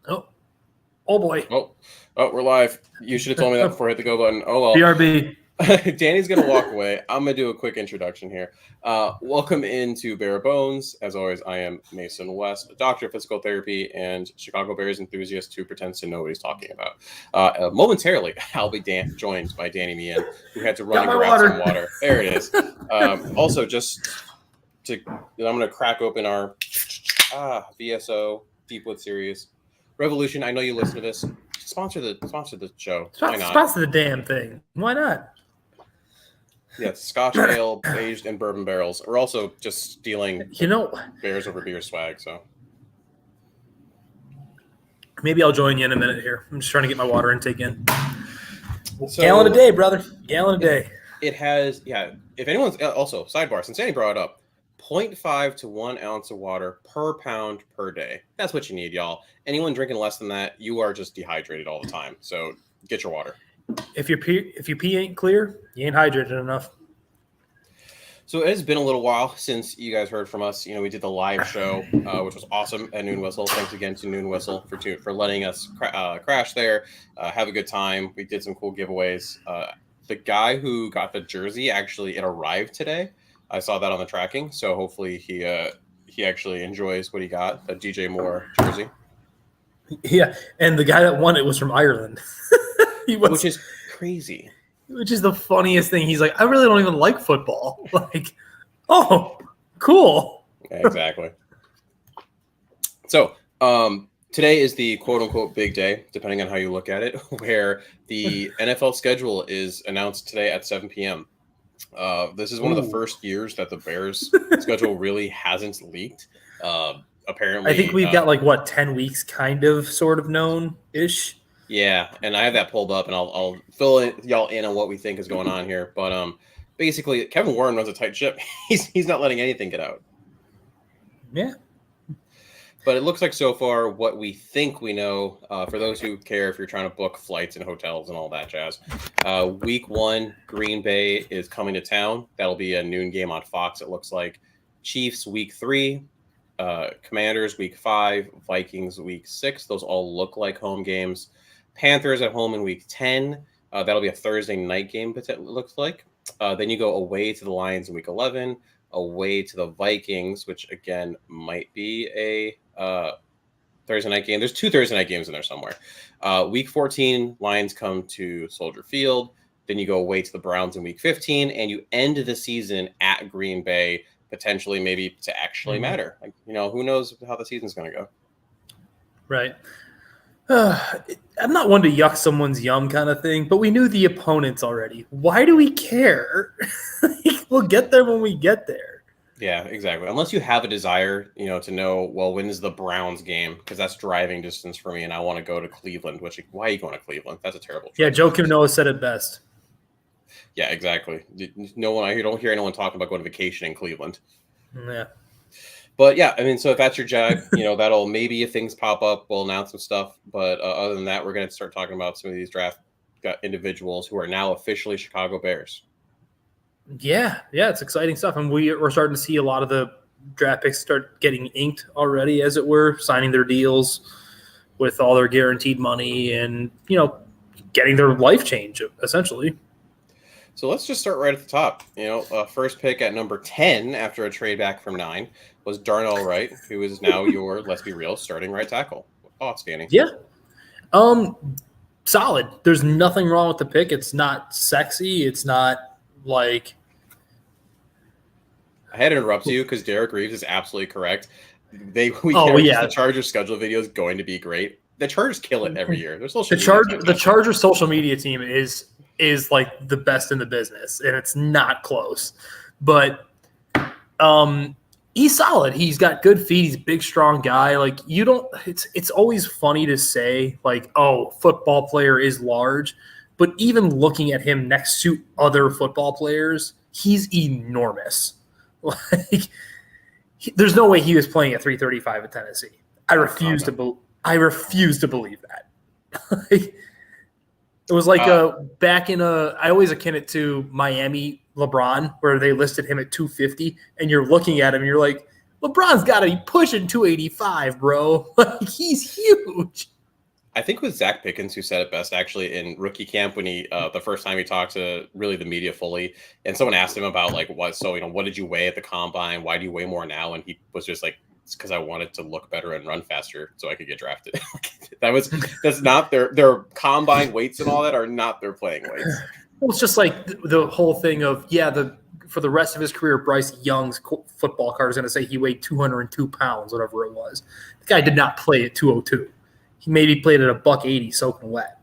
Oh boy. Oh, we're live. You should have told me that before I hit the go button. Oh, well. BRB. Danny's going to walk away. I'm going to do a quick introduction here. Welcome into Bare Bones. As always, I am Mason West, a doctor of physical therapy and Chicago Bears enthusiast who pretends to know what he's talking about. Momentarily, I'll be joined by Danny Meehan, who had to run and grab some water. There it is. Also, I'm going to crack open our VSO Deepwood series. Revolution, I know you listen to this. Sponsor the show. Why not? Sponsor the damn thing. Why not? Yeah, Scotch ale aged in bourbon barrels. We're also just stealing Bears over beer swag, so. Maybe I'll join you in a minute here. I'm just trying to get my water intake in. Gallon a day, brother. Gallon a day. It has, if anyone's, also, sidebar, since Danny brought it up, 0.5 to 1 ounce of water per pound per day. That's what you need, y'all. Anyone drinking less than that, you are just dehydrated all the time. So get your water. If your pee ain't clear, you ain't hydrated enough. So it has been a little while since you guys heard from us. You know, we did the live show, which was awesome at Noon Whistle. Thanks again to Noon Whistle for letting us crash there, have a good time. We did some cool giveaways. The guy who got the jersey, actually, it arrived today. I saw that on the tracking, so hopefully he actually enjoys what he got, the DJ Moore jersey. Yeah, and the guy that won it was from Ireland. Which is crazy. Which is the funniest thing. He's like, I really don't even like football. Like, oh, cool. Yeah, exactly. So today is the quote-unquote big day, depending on how you look at it, where the NFL schedule is announced today at 7 p.m. This is one of the first years that the Bears schedule really hasn't leaked. Apparently, I think we've got 10 weeks kind of sort of known-ish. Yeah, and I have that pulled up, and I'll fill y'all in on what we think is going on here. But basically, Kevin Warren runs a tight ship. He's not letting anything get out. Yeah. But it looks like so far what we think we know, for those who care if you're trying to book flights and hotels and all that jazz, week 1, Green Bay is coming to town. That'll be a noon game on Fox, it looks like. Chiefs, week 3. Commanders, week 5. Vikings, week 6. Those all look like home games. Panthers at home in week 10. That'll be a Thursday night game, it looks like. Then you go away to the Lions in week 11. Away to the Vikings, which again might be a Thursday night game. There's 2 Thursday night games in there somewhere. Week 14, Lions come to Soldier Field. Then you go away to the Browns in week 15, and you end the season at Green Bay, potentially maybe to actually matter. Like, who knows how the season's going to go. Right. I'm not one to yuck someone's yum kind of thing, but we knew the opponents already. Why do we care? We'll get there when we get there. Yeah, exactly. Unless you have a desire, to know, well, when is the Browns game? Because that's driving distance for me, and I want to go to Cleveland. Why are you going to Cleveland? That's a terrible trip. Yeah, Joe Kim Noah said it best. Yeah, exactly. I don't hear anyone talking about going to vacation in Cleveland. Yeah. But yeah, I mean, so if that's your jag, that'll maybe if things pop up, we'll announce some stuff. But other than that, we're going to start talking about some of these draft individuals who are now officially Chicago Bears. Yeah, it's exciting stuff. And we're starting to see a lot of the draft picks start getting inked already, as it were, signing their deals with all their guaranteed money and, getting their life change, essentially. So let's just start right at the top. First pick at number 10 after a trade back from 9 was Darnell Wright, who is now your, let's be real, starting right tackle. Thoughts, Danny? Yeah. Solid. There's nothing wrong with the pick. It's not sexy. It's not like. I had to interrupt you because Derek Reeves is absolutely correct. The Chargers schedule video is going to be great. The Chargers kill it every year. The Chargers social media team is like the best in the business, and it's not close. But he's solid. He's got good feet. He's a big, strong guy. Like, it's always funny to say, like, oh, football player is large. But even looking at him next to other football players, he's enormous. Like, there's no way he was playing at 335 at Tennessee. I refuse to believe that. It was like back in I always akin it to Miami LeBron, where they listed him at 250, and you're looking at him and you're like, LeBron's got to be pushing 285, bro. Like, he's huge. I think it was Zach Pickens who said it best actually in rookie camp when he the first time he talked to really the media fully, and someone asked him about like what did you weigh at the combine? Why do you weigh more now? And he was just like, it's because I wanted to look better and run faster so I could get drafted. That's not their combine weights and all that are not their playing weights. Well, it's just like the whole thing of for the rest of his career, Bryce Young's football card is going to say he weighed 202 pounds, whatever it was. The guy did not play at 202. He maybe played at $180 soaking wet.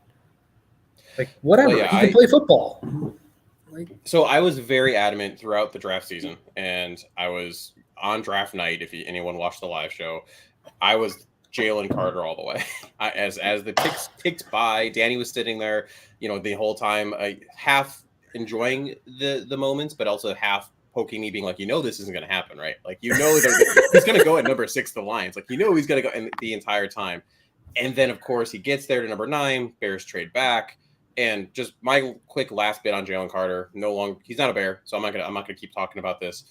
Like, whatever. Well, yeah, he can play football. So I was very adamant throughout the draft season, and I was on draft night. If anyone watched the live show, I was Jalen Carter all the way. As the picks ticked by, Danny was sitting there, the whole time, half enjoying the moments, but also half poking me, being like, this isn't going to happen, right? Like, he's going to go at number 6 to the Lions. Like, he's going to go in the entire time. And then, of course, he gets there to number 9. Bears trade back, and just my quick last bit on Jalen Carter. He's not a Bear, so I'm not gonna keep talking about this.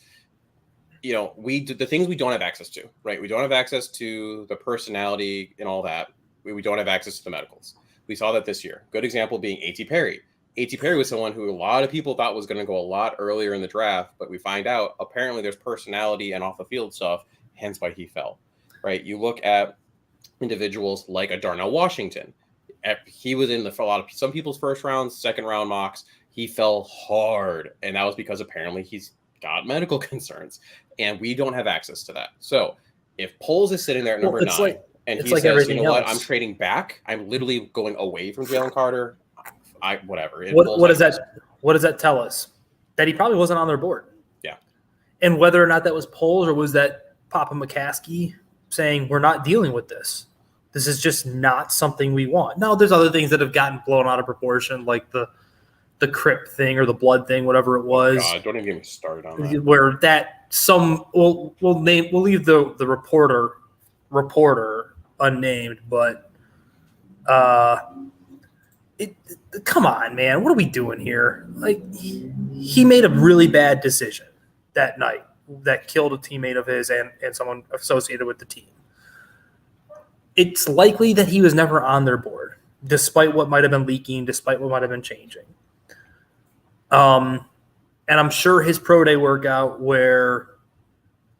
We do the things we don't have access to, right? We don't have access to the personality and all that. We don't have access to the medicals. We saw that this year. Good example being A.T. Perry. A.T. Perry was someone who a lot of people thought was going to go a lot earlier in the draft, but we find out apparently there's personality and off the field stuff, hence why he fell. Right? You look at individuals like a Darnell Washington. He was in some people's first round, second round mocks. He fell hard, and that was because apparently he's got medical concerns, and we don't have access to that. So if Poles is sitting there at number 9, and he says, what, I'm trading back. I'm literally going away from Jalen Carter. Whatever. What does that tell us? That he probably wasn't on their board. Yeah. And whether or not that was Poles or was that Papa McCaskey saying we're not dealing with this. This is just not something we want. Now, there's other things that have gotten blown out of proportion, like the Crip thing or the blood thing, whatever it was. God, don't even get me started on that. Where we'll leave the reporter unnamed, but come on, man, what are we doing here? Like, he made a really bad decision that night that killed a teammate of his and someone associated with the team. It's likely that he was never on their board, despite what might have been leaking, despite what might have been changing. And I'm sure his pro day workout where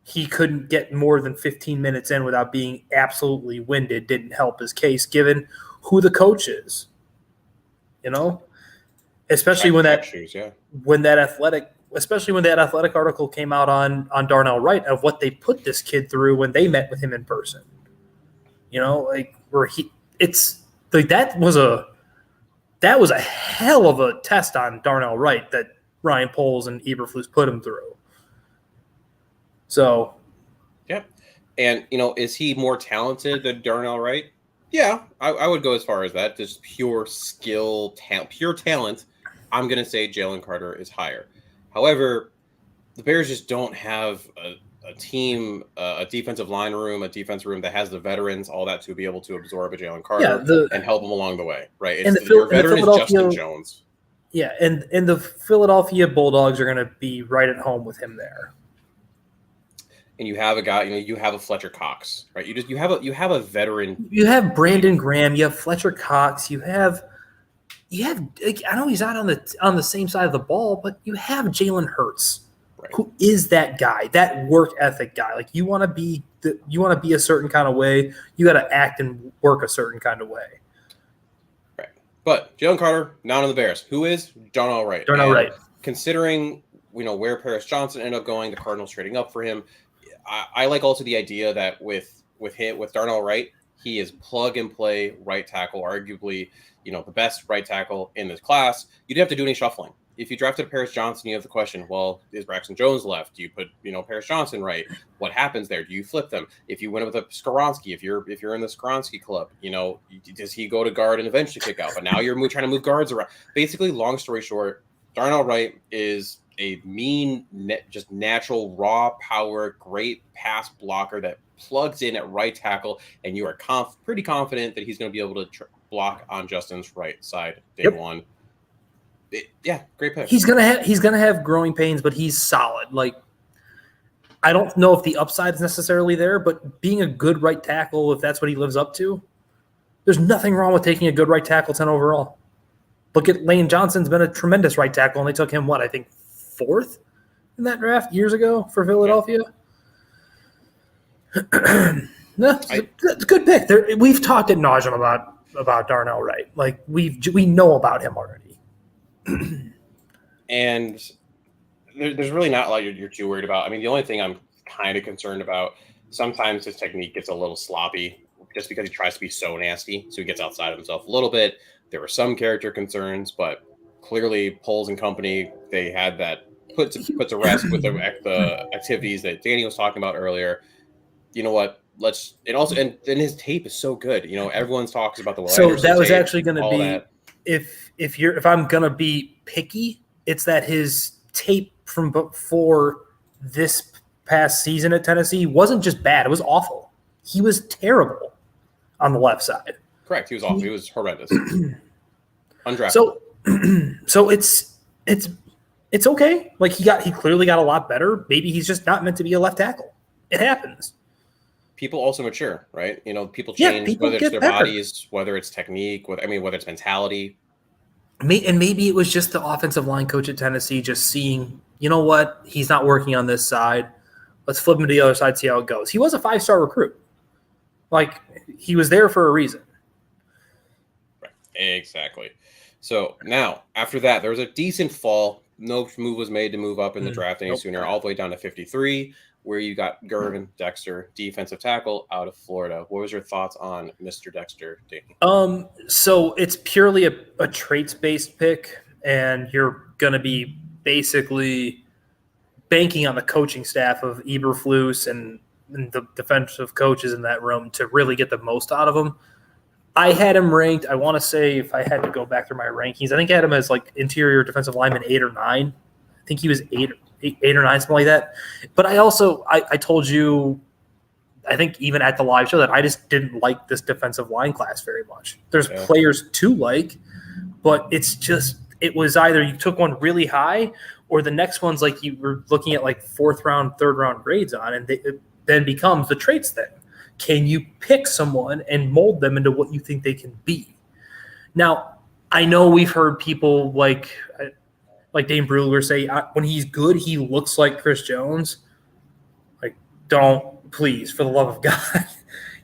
he couldn't get more than 15 minutes in without being absolutely winded didn't help his case, given who the coach is. Especially when that athletic article came out on Darnell Wright of what they put this kid through when they met with him in person. That was a hell of a test on Darnell Wright that Ryan Poles and Eberflus put him through. So, yeah. And, is he more talented than Darnell Wright? Yeah, I would go as far as that. Just pure skill, pure talent. I'm going to say Jalen Carter is higher. However, the Bears just don't have a team, a defensive line room, a defense room that has the veterans, all that to be able to absorb a Jalen Carter and help him along the way, right? Your veteran is Justin Jones. Yeah, and the Philadelphia Bulldogs are going to be right at home with him there. And you have a guy, you have a Fletcher Cox, right? You have a veteran. You have Brandon Graham. You have Fletcher Cox. You have. I know he's not on the same side of the ball, but you have Jalen Hurts, right, who is that guy, that work ethic guy. Like, you want to be a certain kind of way. You got to act and work a certain kind of way. Right. But Jalen Carter, not on the Bears. Who is? Darnell Wright. Considering where Paris Johnson ended up going, the Cardinals trading up for him. I like also the idea that with Darnell Wright, he is plug and play right tackle, arguably, the best right tackle in this class. You didn't have to do any shuffling. If you drafted Paris Johnson, you have the question, well, is Braxton Jones left? Do you put, Paris Johnson right? What happens there? Do you flip them? If you went with a Skoronski, if you're in the Skoronski club, does he go to guard and eventually kick out? But now you're trying to move guards around. Basically, long story short, Darnell Wright is a just natural, raw power, great pass blocker that plugs in at right tackle, and you are pretty confident that he's going to be able to block on Justin's right side day one. Great pick. He's gonna have growing pains, but he's solid. Like, I don't know if the upside is necessarily there, but being a good right tackle, if that's what he lives up to, There's nothing wrong with taking a good right tackle 10 overall. Look at Lane Johnson's been a tremendous right tackle, and they took him, I think 4th in that draft years ago for Philadelphia. Yeah. No, it's a good pick. We've talked ad nauseum about Darnell Wright. Like we know about him already. And there's really not a lot you're too worried about. I mean, the only thing I'm kind of concerned about, sometimes his technique gets a little sloppy just because he tries to be so nasty. So he gets outside of himself a little bit. There were some character concerns, but clearly Poles and company, they had that put to rest with the activities that Danny was talking about earlier. You know what? And his tape is so good. You know, everyone talks about the So that was tape, actually going to be that. if I'm going to be picky, it's that his tape from before this past season at Tennessee wasn't just bad; it was awful. He was terrible on the left side. Correct. He was awful. He was horrendous. Undrafted. So it's okay. Like he clearly got a lot better. Maybe he's just not meant to be a left tackle. It happens. People also mature, right? You know, people change, whether it's their bodies, whether it's technique, whether it's mentality. And maybe it was just the offensive line coach at Tennessee just seeing, you know what, he's not working on this side. Let's flip him to the other side, see how it goes. He was a 5-star recruit. Like, he was there for a reason. Right. Exactly. So now, after that, there was a decent fall. No move was made to move up in the draft any sooner, all the way down to 53, where you got Gervon Dexter, defensive tackle out of Florida. What was your thoughts on Mr. Dexter, Danny? So it's purely a traits-based pick, and you're going to be basically banking on the coaching staff of Eberflus and the defensive coaches in that room to really get the most out of him. I had him ranked, I want to say, if I had to go back through my rankings, I think I had him as like interior defensive lineman 8 or 9. I think he was 8 or 9, something like that. But I also, I told you, I think even at the live show, that I just didn't like this defensive line class very much. There's players to like, but it was either you took one really high or the next one's like you were looking at like 4th round, 3rd round grades on, and it then becomes the traits thing. Can you pick someone and mold them into what you think they can be? Now, I know we've heard people like Dane Brugler say, when he's good, he looks like Chris Jones. Like, don't, please, for the love of God.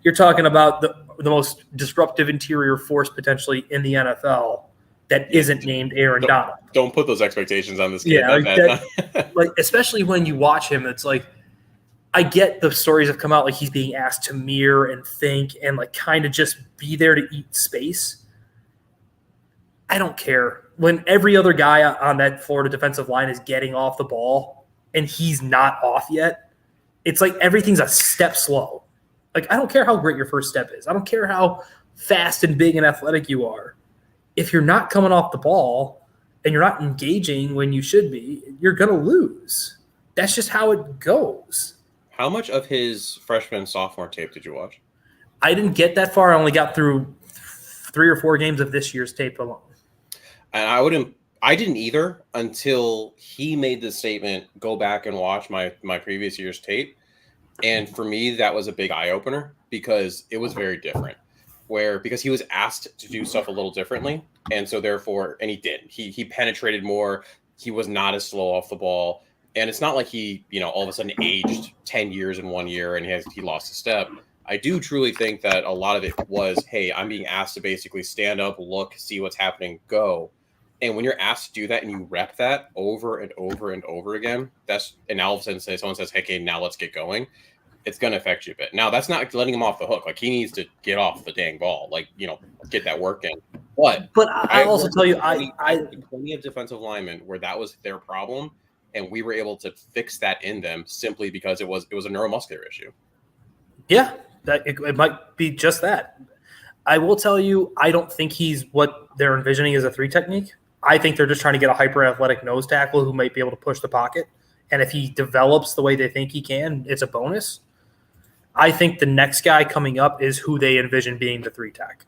You're talking about the most disruptive interior force potentially in the NFL that isn't named Aaron Donald. Don't put those expectations on this kid. Yeah, like especially when you watch him, it's like, I get the stories have come out like he's being asked to mirror and think and like kind of just be there to eat space. I don't care. When every other guy on that Florida defensive line is getting off the ball and he's not off yet, it's like everything's a step slow. Like, I don't care how great your first step is. I don't care how fast and big and athletic you are. If you're not coming off the ball and you're not engaging when you should be, you're going to lose. That's just how it goes. How much of his freshman and sophomore tape did you watch? I didn't get that far. I only got through 3 or 4 games of this year's tape alone. And I didn't either until he made the statement, go back and watch my previous year's tape. And for me, that was a big eye opener because it was very different. Because he was asked to do stuff a little differently. And so therefore, and he did. He penetrated more. He was not as slow off the ball. And it's not like he, all of a sudden aged 10 years in 1 year and he lost a step. I do truly think that a lot of it was, hey, I'm being asked to basically stand up, look, see what's happening, go. And when you're asked to do that and you rep that over and over and over again, and all of a sudden someone says, hey, okay, now let's get going. It's going to affect you a bit. Now, that's not letting him off the hook. Like, he needs to get off the dang ball, get that work in. But I'll also tell you, I plenty of defensive linemen where that was their problem. And we were able to fix that in them simply because it was a neuromuscular issue. Yeah, it might be just that. I will tell you, I don't think he's what they're envisioning as a 3 technique. I think they're just trying to get a hyper-athletic nose tackle who might be able to push the pocket. And if he develops the way they think he can, it's a bonus. I think the next guy coming up is who they envision being the 3 tech.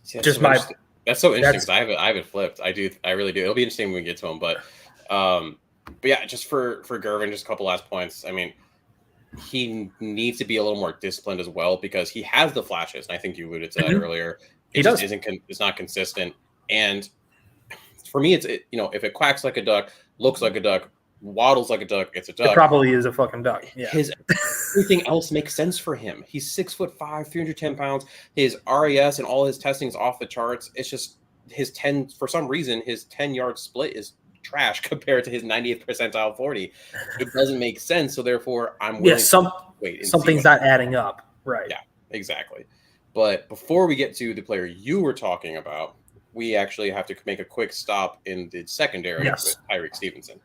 See, that's so interesting because I have it flipped. I really do. It'll be interesting when we get to him, but yeah, just for Gervon, just a couple last points. I mean, he needs to be a little more disciplined as well because he has the flashes. And I think you alluded to that earlier. He does. It's not consistent. And for me, if it quacks like a duck, looks like a duck, waddles like a duck, it's a duck. It probably is a fucking duck. Yeah. Everything else makes sense for him. He's 6'5", 310 pounds. His RAS and all his testing is off the charts. It's just for some reason, his 10-yard split is trash compared to his 90th percentile 40. It doesn't make sense. So therefore, I'm willing to wait and something's not adding up. Right. Yeah, exactly. But before we get to the player you were talking about, we actually have to make a quick stop in the secondary with Tyrique Stevenson.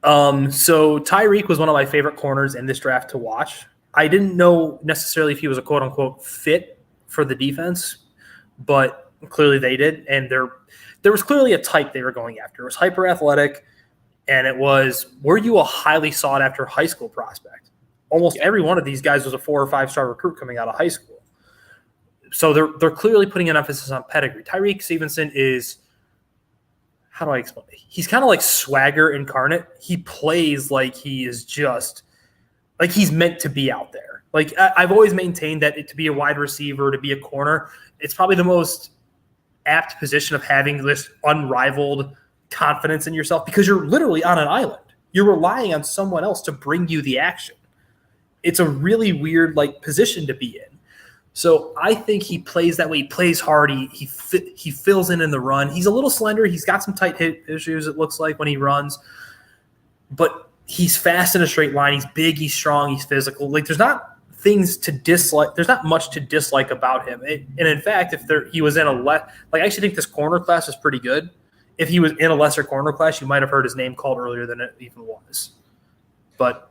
So Tyrique was one of my favorite corners in this draft to watch. I didn't know necessarily if he was a quote unquote fit for the defense, but clearly they did. And there was clearly a type they were going after. It was hyper athletic, and it was, were you a highly sought after high school prospect? Almost every one of these guys was a 4 or 5 star recruit coming out of high school. So they're clearly putting an emphasis on pedigree. Tyrique Stevenson is, how do I explain it? He's kind of like swagger incarnate. He plays like he is just like he's meant to be out there. Like I've always maintained that to be a wide receiver, to be a corner, it's probably the most apt position of having this unrivaled confidence in yourself because you're literally on an island. You're relying on someone else to bring you the action. It's a really weird position to be in. So I think he plays that way. He plays hard. He fills in the run. He's a little slender. He's got some tight hip issues, it looks like, when he runs. But he's fast in a straight line. He's big. He's strong. He's physical. There's not things to dislike. There's not much to dislike about him. And in fact, he was in I actually think this corner class is pretty good. If he was in a lesser corner class, you might have heard his name called earlier than it even was. But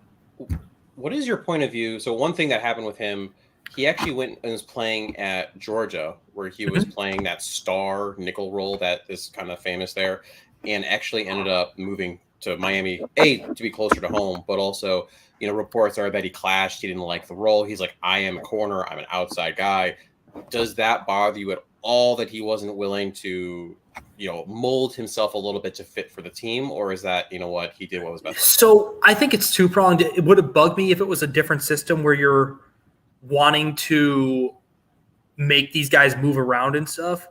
what is your point of view? So one thing that happened with him, he actually went and was playing at Georgia, where he was playing that star nickel role that is kind of famous there, and actually ended up moving to Miami, to be closer to home, but also, reports are that he clashed. He didn't like the role. He's like, I am a corner. I'm an outside guy. Does that bother you at all that he wasn't willing to, mold himself a little bit to fit for the team? Or is that, he did what was best? So I think it's two-pronged. It would have bugged me if it was a different system where you're wanting to make these guys move around and stuff.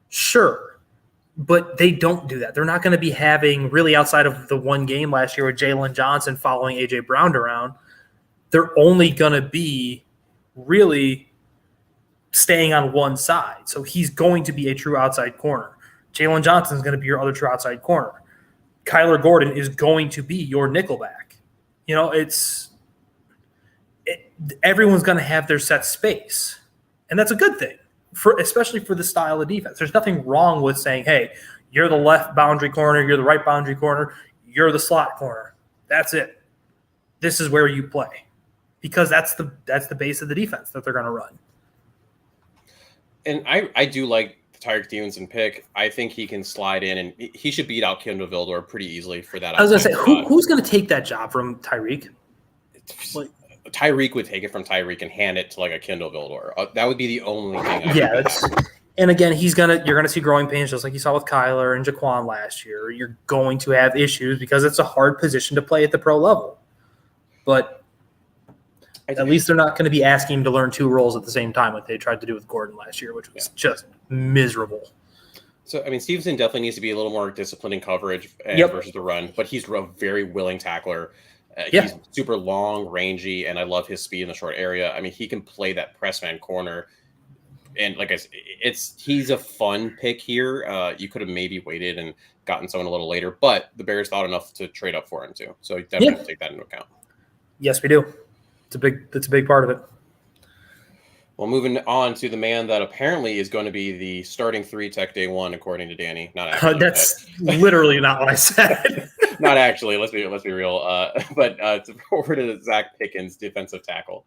Sure. But they don't do that. They're not going to be having, really outside of the one game last year with Jalen Johnson following A.J. Brown around, they're only going to be really staying on one side. So he's going to be a true outside corner. Jalen Johnson is going to be your other true outside corner. Kyler Gordon is going to be your nickelback. Everyone's going to have their set space. And that's a good thing, especially for the style of defense. There's nothing wrong with saying, hey, you're the left boundary corner, you're the right boundary corner, you're the slot corner. That's it. This is where you play. Because that's the base of the defense that they're going to run. And I do like the Tyrique Stevenson pick. I think he can slide in, and he should beat out Kindle Vildor pretty easily for that. I was going to say, who's going to take that job from Tyrique? Tyrique would take it from Tyrique and hand it to a Kindle Vildor. That would be the only thing. And again, you're gonna see growing pains just like you saw with Kyler and Jaquan last year. You're going to have issues because it's a hard position to play at the pro level. But at least they're not going to be asking him to learn 2 roles at the same time like they tried to do with Gordon last year, which was just miserable. So, Stevenson definitely needs to be a little more disciplined in coverage versus the run, but he's a very willing tackler. He's super long, rangy, and I love his speed in the short area. He can play that press man corner. And like I said, he's a fun pick here. You could have maybe waited and gotten someone a little later, but the Bears thought enough to trade up for him too. So you definitely have to take that into account. Yes, we do. It's a big part of it. Well, moving on to the man that apparently is going to be the starting 3 tech day 1, according to Danny. Not actually. That's literally not what I said. Not actually. Let's be real. But over to Zach Pickens, defensive tackle.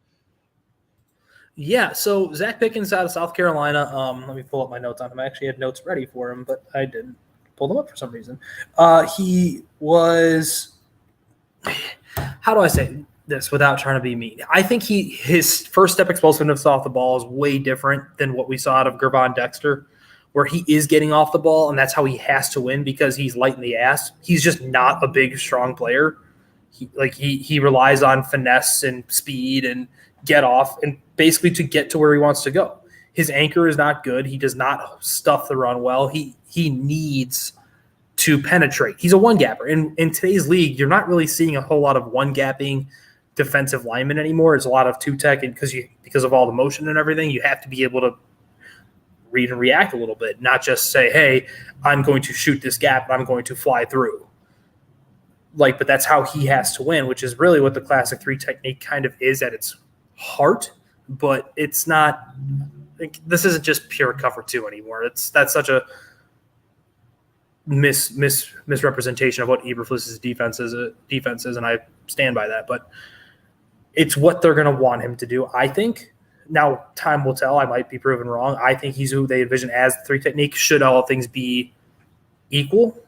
Yeah. So Zach Pickens out of South Carolina. Let me pull up my notes on him. I actually had notes ready for him, but I didn't pull them up for some reason. He was. How do I say this without trying to be mean? I think his first step explosiveness off the ball is way different than what we saw out of Gervon Dexter, where he is getting off the ball, and that's how he has to win because he's light in the ass. He's just not a big, strong player. He relies on finesse and speed and get off and basically to get to where he wants to go. His anchor is not good. He does not stuff the run well. He needs to penetrate. He's a one-gapper. In today's league, you're not really seeing a whole lot of one-gapping defensive linemen anymore. It's a lot of two-tech, and because of all the motion and everything, you have to be able to read and react a little bit, not just say, hey, I'm going to shoot this gap and I'm going to fly through. But that's how he has to win, which is really what the classic 3 technique kind of is at its heart, but it's not this isn't just pure cover 2 anymore. That's such a misrepresentation of what Eberflus's defense is, and I stand by that, but it's what they're going to want him to do, I think. Now, time will tell. I might be proven wrong. I think he's who they envision as the 3 technique, should all things be equal.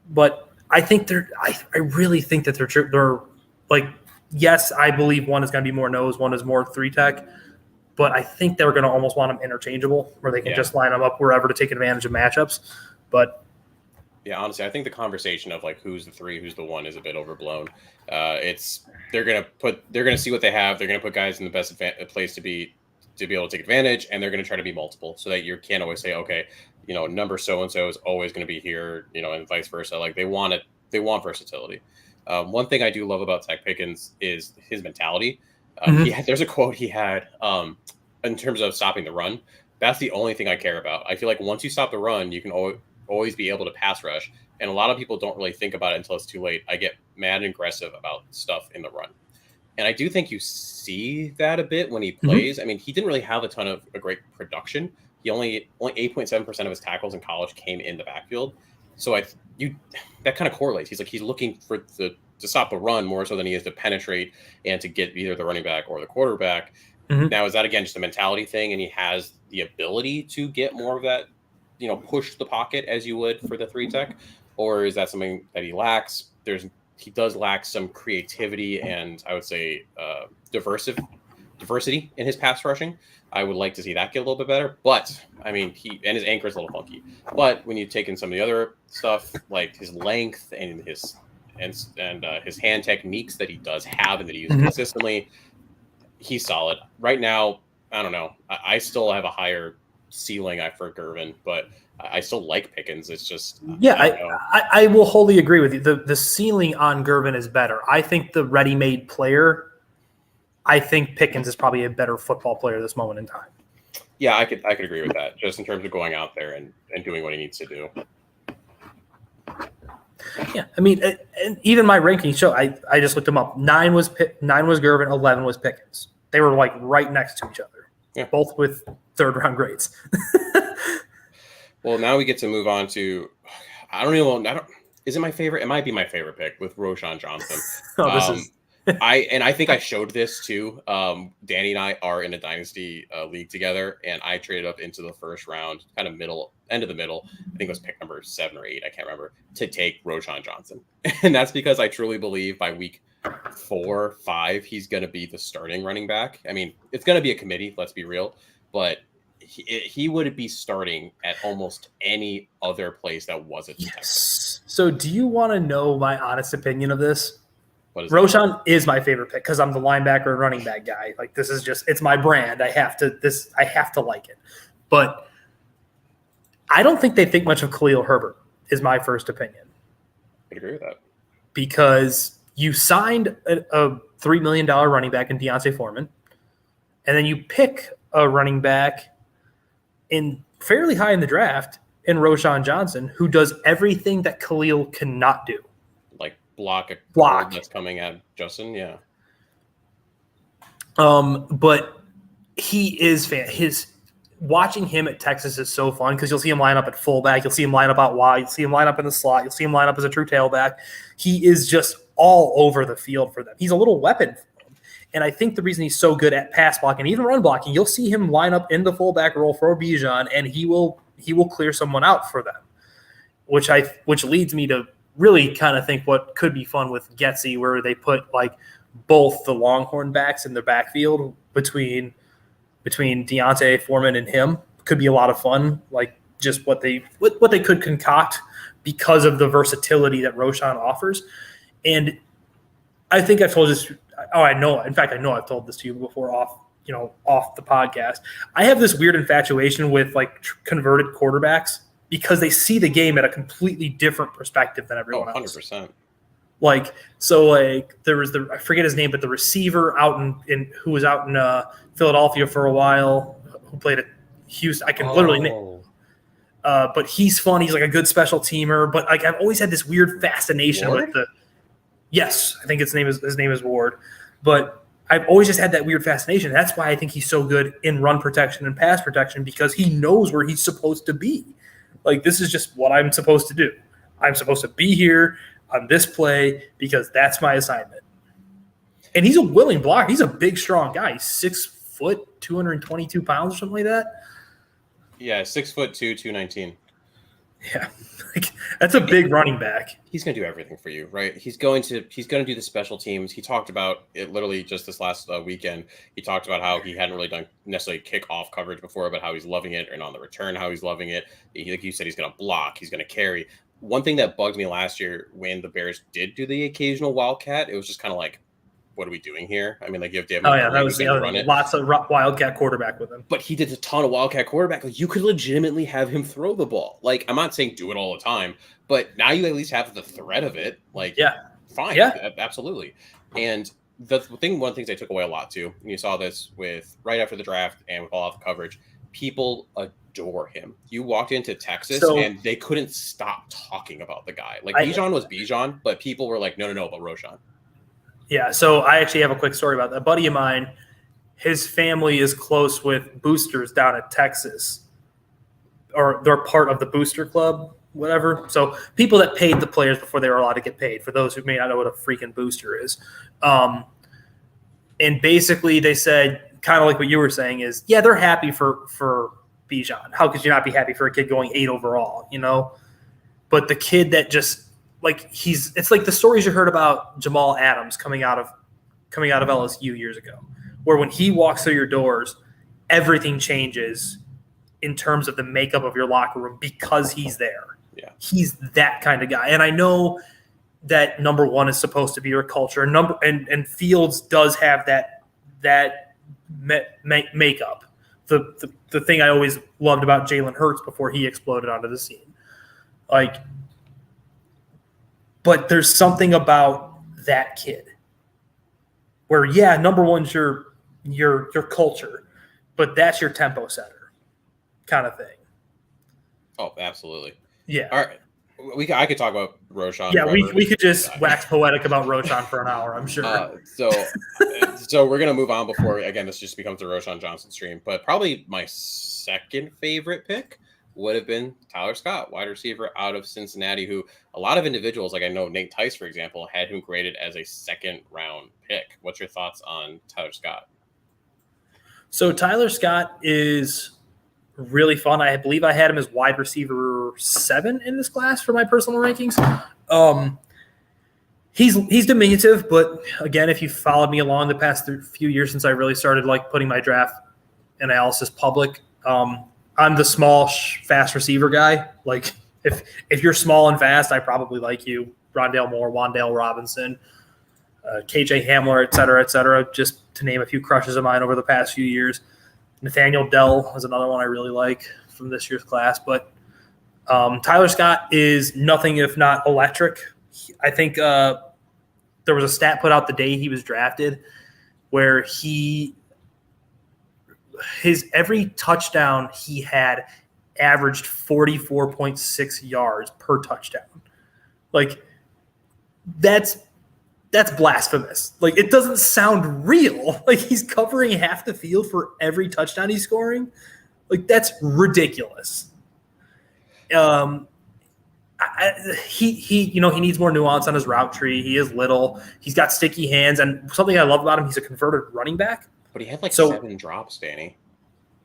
But I think I really think that they're yes, I believe one is going to be more nose, one is more 3 tech, but I think they're going to almost want them interchangeable where they can just line them up wherever to take advantage of matchups. But yeah, honestly, I think the conversation of who's the 3, who's the 1 is a bit overblown. They're gonna see what they have. They're gonna put guys in the best place to be able to take advantage, and they're gonna try to be multiple so that you can't always say, okay, number so and so is always gonna be here, and vice versa. They want versatility. One thing I do love about Zach Pickens is his mentality. There's a quote he had in terms of stopping the run. That's the only thing I care about. I feel like once you stop the run, you can always be able to pass rush. And a lot of people don't really think about it until it's too late. I get mad and aggressive about stuff in the run. And I do think you see that a bit when he plays. I mean, he didn't really have a ton of a great production. He only 8.7% of his tackles in college came in the backfield. So that kind of correlates. He's looking to stop the run more so than he is to penetrate and to get either the running back or the quarterback. Now, is that, again, just a mentality thing, and he has the ability to get more of that, push the pocket as you would for the 3 tech? Or is that something that he lacks? He does lack some creativity and, I would say, diversity in his pass rushing. I would like to see that get a little bit better. But, I mean, his anchor is a little funky. But when you take in some of the other stuff, like his length and his hand techniques that he does have and that he uses consistently, he's solid. Right now, I don't know. I still have a higher ceiling for Gervon, but I still like Pickens. It's just I will wholly agree with you. The ceiling on Gervon is better. I think the ready-made player, I think Pickens is probably a better football player at this moment in time. Yeah, I could agree with that, just in terms of going out there and doing what he needs to do. Yeah, I mean, and even my rankings show. I just looked them up. 9 was Gervon, 11 was Pickens. They were right next to each other, both with 3rd-round grades. Well, now we get to move on to is it my favorite? It might be my favorite pick with Roshon Johnson. I think I showed this too. Danny and I are in a dynasty league together, and I traded up into the 1st round, kind of end of the middle. I think it was pick number 7 or 8. I can't remember, to take Roshon Johnson. And that's because I truly believe by week 4, 5, he's going to be the starting running back. I mean, it's going to be a committee, let's be real, but he would be starting at almost any other place that wasn't. Yes. So do you want to know my honest opinion of this? Roshon is my favorite pick because I'm the linebacker and running back guy. This is it's my brand. I have to like it. But I don't think they think much of Khalil Herbert, is my first opinion. I agree with that. Because you signed a $3 million running back in D'Onta Foreman, and then you pick a running back in fairly high in the draft in Roshon Johnson, who does everything that Khalil cannot do. Block that's coming at Justin, yeah. But he is watching him at Texas is so fun because you'll see him line up at fullback, you'll see him line up out wide, you'll see him line up in the slot, you'll see him line up as a true tailback. He is just all over the field for them. He's a little weapon for them. And I think the reason he's so good at pass blocking, even run blocking, you'll see him line up in the fullback role for Bijan, and he will clear someone out for them, which leads me to really kind of think what could be fun with Getsy, where they put both the Longhorn backs in the backfield between D'Onta Foreman and him. Could be a lot of fun, just what they could concoct because of the versatility that Roshon offers. And I think I've told this. Oh, I know. In fact, I know I've told this to you before off the podcast. I have this weird infatuation with like converted quarterbacks because they see the game at a completely different perspective than everyone else. 100%. Like, so like there was I forget his name, but the receiver who was out in Philadelphia for a while, who played at Houston. I can literally name. But he's fun. He's like a good special teamer. But like I've always had this weird fascination with the. Yes, I think his name is Ward. But I've always just had that weird fascination. That's why I think he's so good in run protection and pass protection, because he knows where he's supposed to be. Like, this is just what I'm supposed to do. I'm supposed to be here on this play because that's my assignment. And he's a willing blocker. He's a big, strong guy. He's 6 foot, 222 pounds or something like that. Yeah, 6'2", 219. Yeah, like, that's a big running back. He's going to do everything for you, right? He's going to do the special teams. He talked about it literally just this last weekend. He talked about how he hadn't really done necessarily kickoff coverage before, but how he's loving it, and on the return, how he's loving it. Like you said, he's going to block. He's going to carry. One thing that bugged me last year when the Bears did do the occasional wildcat, it was just kind of like, what are we doing here? I mean, like, you have David. Oh yeah, that was lots of wildcat quarterback with him. But he did a ton of wildcat quarterback. Like, you could legitimately have him throw the ball. Like, I'm not saying do it all the time, but now you at least have the threat of it. Like, yeah, fine, yeah, absolutely. And one of the things I took away a lot too, and you saw this with right after the draft and with all of the coverage, people adore him. You walked into Texas and they couldn't stop talking about the guy. Like, Bijan was Bijan, but people were like, no, but Roshon. Yeah, so I actually have a quick story about that. A buddy of mine, his family is close with boosters down in Texas, or they're part of the booster club, whatever. So people that paid the players before they were allowed to get paid, for those who may not know what a freaking booster is. And basically they said, kind of like what you were saying is, yeah, they're happy for Bijan. How could you not be happy for a kid going 8 overall, you know? But the kid that just – like it's like the stories you heard about Jamal Adams coming out of LSU years ago, where when he walks through your doors, everything changes in terms of the makeup of your locker room because he's there. Yeah, he's that kind of guy. And I know that number one is supposed to be your culture, and Fields does have that makeup. The thing I always loved about Jalen Hurts before he exploded onto the scene, like. But there's something about that kid where, yeah, number one's your culture, but that's your tempo setter kind of thing. Oh, absolutely. Yeah. All right. I could talk about Roshon. Yeah, we could just wax poetic about Roshon for an hour, I'm sure. So we're going to move on before, again, this just becomes the Roshon Johnson stream. But probably my second favorite pick would have been Tyler Scott, wide receiver out of Cincinnati, who a lot of individuals, like I know Nate Tice, for example, had him graded as a second-round pick. What's your thoughts on Tyler Scott? So Tyler Scott is really fun. I believe I had him as wide receiver 7 in this class for my personal rankings. He's diminutive, but again, if you followed me along the past few years since I really started like putting my draft analysis public, I'm the small, fast receiver guy. Like, if you're small and fast, I probably like you. Rondale Moore, Wan'Dale Robinson, KJ Hamler, et cetera, just to name a few crushes of mine over the past few years. Nathaniel Dell is another one I really like from this year's class. But Tyler Scott is nothing if not electric. I think there was a stat put out the day he was drafted where his every touchdown he had averaged 44.6 yards per touchdown. Like, that's blasphemous. Like, it doesn't sound real. Like, he's covering half the field for every touchdown he's scoring. Like, that's ridiculous. He needs more nuance on his route tree. He is little. He's got sticky hands, and something I love about him, he's a converted running back. But he had 7 drops, Danny.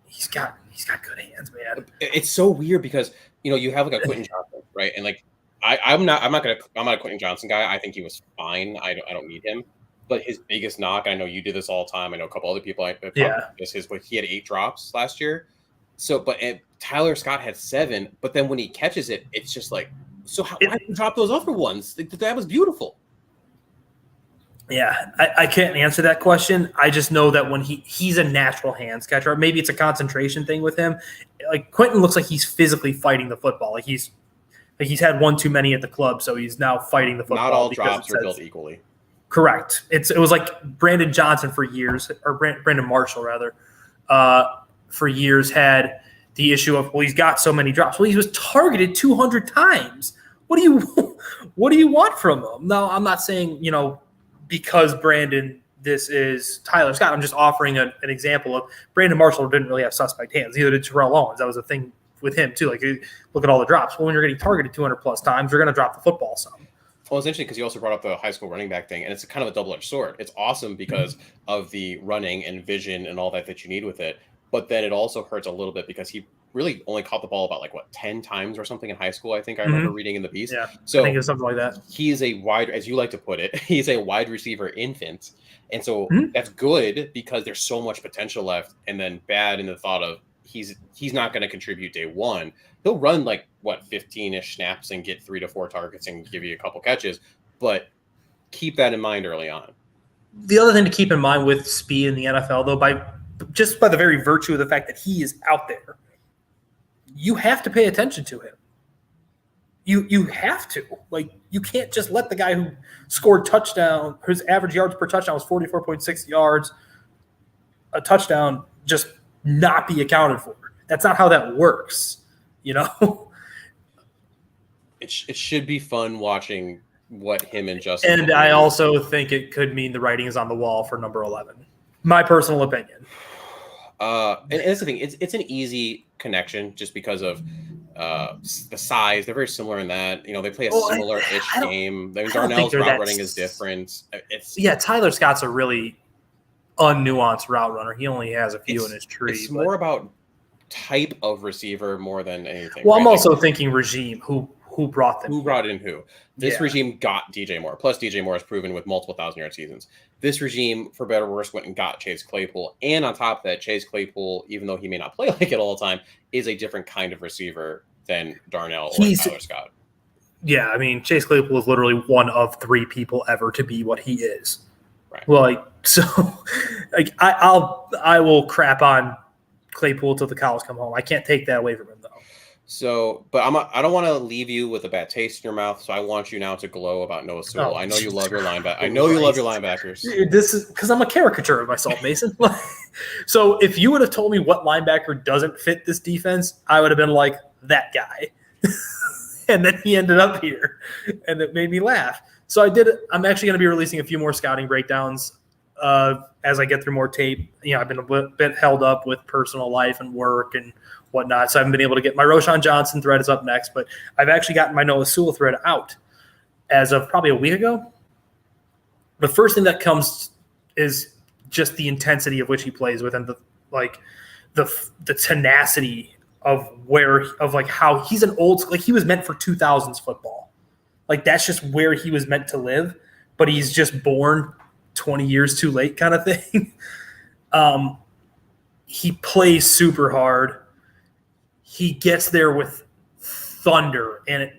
He's got good hands, man. It's so weird because you have like a Quentin Johnson, right? And like I'm not a Quentin Johnson guy. I think he was fine. I don't need him. But his biggest knock, I know you did this all the time. I know a couple other people he had 8 drops last year. So, Tyler Scott had 7. But then when he catches it, it's just like, so why did you drop those other ones? That was beautiful. Yeah, I can't answer that question. I just know that when he's a natural hands catcher. Maybe it's a concentration thing with him. Like Quentin looks like he's physically fighting the football. Like he's had one too many at the club, so he's now fighting the football. Not all drops are built equally. Correct. It was like Brandon Johnson for years, or Brandon Marshall rather, for years had the issue of, well, he's got so many drops. Well, he was targeted 200 times. What do you want from him? No, I'm not saying, because Brandon, this is Tyler Scott. I'm just offering an example of Brandon Marshall didn't really have suspect hands. Neither did Terell Owens. That was a thing with him too. Like, look at all the drops. Well, when you're getting targeted 200 plus times, you're going to drop the football some. Well, it's interesting because you also brought up the high school running back thing, and it's kind of a double-edged sword. It's awesome because of the running and vision and all that you need with it, but then it also hurts a little bit because he really only caught the ball about 10 times or something in high school. I think I remember reading in the piece. Yeah, so I think it was something like that. He is a wide, as you like to put it, he's a wide receiver infant, and so that's good because there's so much potential left, and then bad in the thought of he's not going to contribute day one. He'll run 15-ish snaps and get 3 to 4 targets and give you a couple catches, but keep that in mind early on. The other thing to keep in mind with speed in the NFL, though, by the very virtue of the fact that he is out there, you have to pay attention to him. You have to. You can't just let the guy who scored touchdown, whose average yards per touchdown was 44.6 yards, a touchdown, just not be accounted for. That's not how that works, It should be fun watching what him and Justin. And I also think it could mean the writing is on the wall for number 11. My personal opinion. And that's the thing. It's an easy connection just because of the size. They're very similar in that. They play a similar-ish game. Darnell's route running is different. Tyler Scott's a really unnuanced route runner. He only has a few in his tree. It's more about type of receiver more than anything. Well, right? I'm also thinking regime. Who brought them? Who brought in who? This regime got DJ Moore. Plus, DJ Moore has proven with multiple 1,000-yard seasons. This regime, for better or worse, went and got Chase Claypool. And on top of that, Chase Claypool, even though he may not play like it all the time, is a different kind of receiver than Darnell or Tyler Scott. Yeah, I mean, Chase Claypool is literally one of 3 people ever to be what he is. Right. Well, I will crap on Claypool till the cows come home. I can't take that away from him, though. So, but I don't want to leave you with a bad taste in your mouth. So I want you now to glow about Noah Sewell. I know you love your linebacker. I know you love your linebackers. This is because I'm a caricature of myself, Mason. So if you would have told me what linebacker doesn't fit this defense, I would have been like, that guy. And then he ended up here, and it made me laugh. So I'm actually going to be releasing a few more scouting breakdowns as I get through more tape. I've been a bit held up with personal life and work and whatnot, so I haven't been able to get my Roshon Johnson thread is up next, but I've actually gotten my Noah Sewell thread out as of probably a week ago. The first thing that comes is just the intensity of which he plays with, and the tenacity of how he's an old, he was meant for 2000s football. That's just where he was meant to live, but he's just born 20 years too late kind of thing. He plays super hard. He gets there with thunder and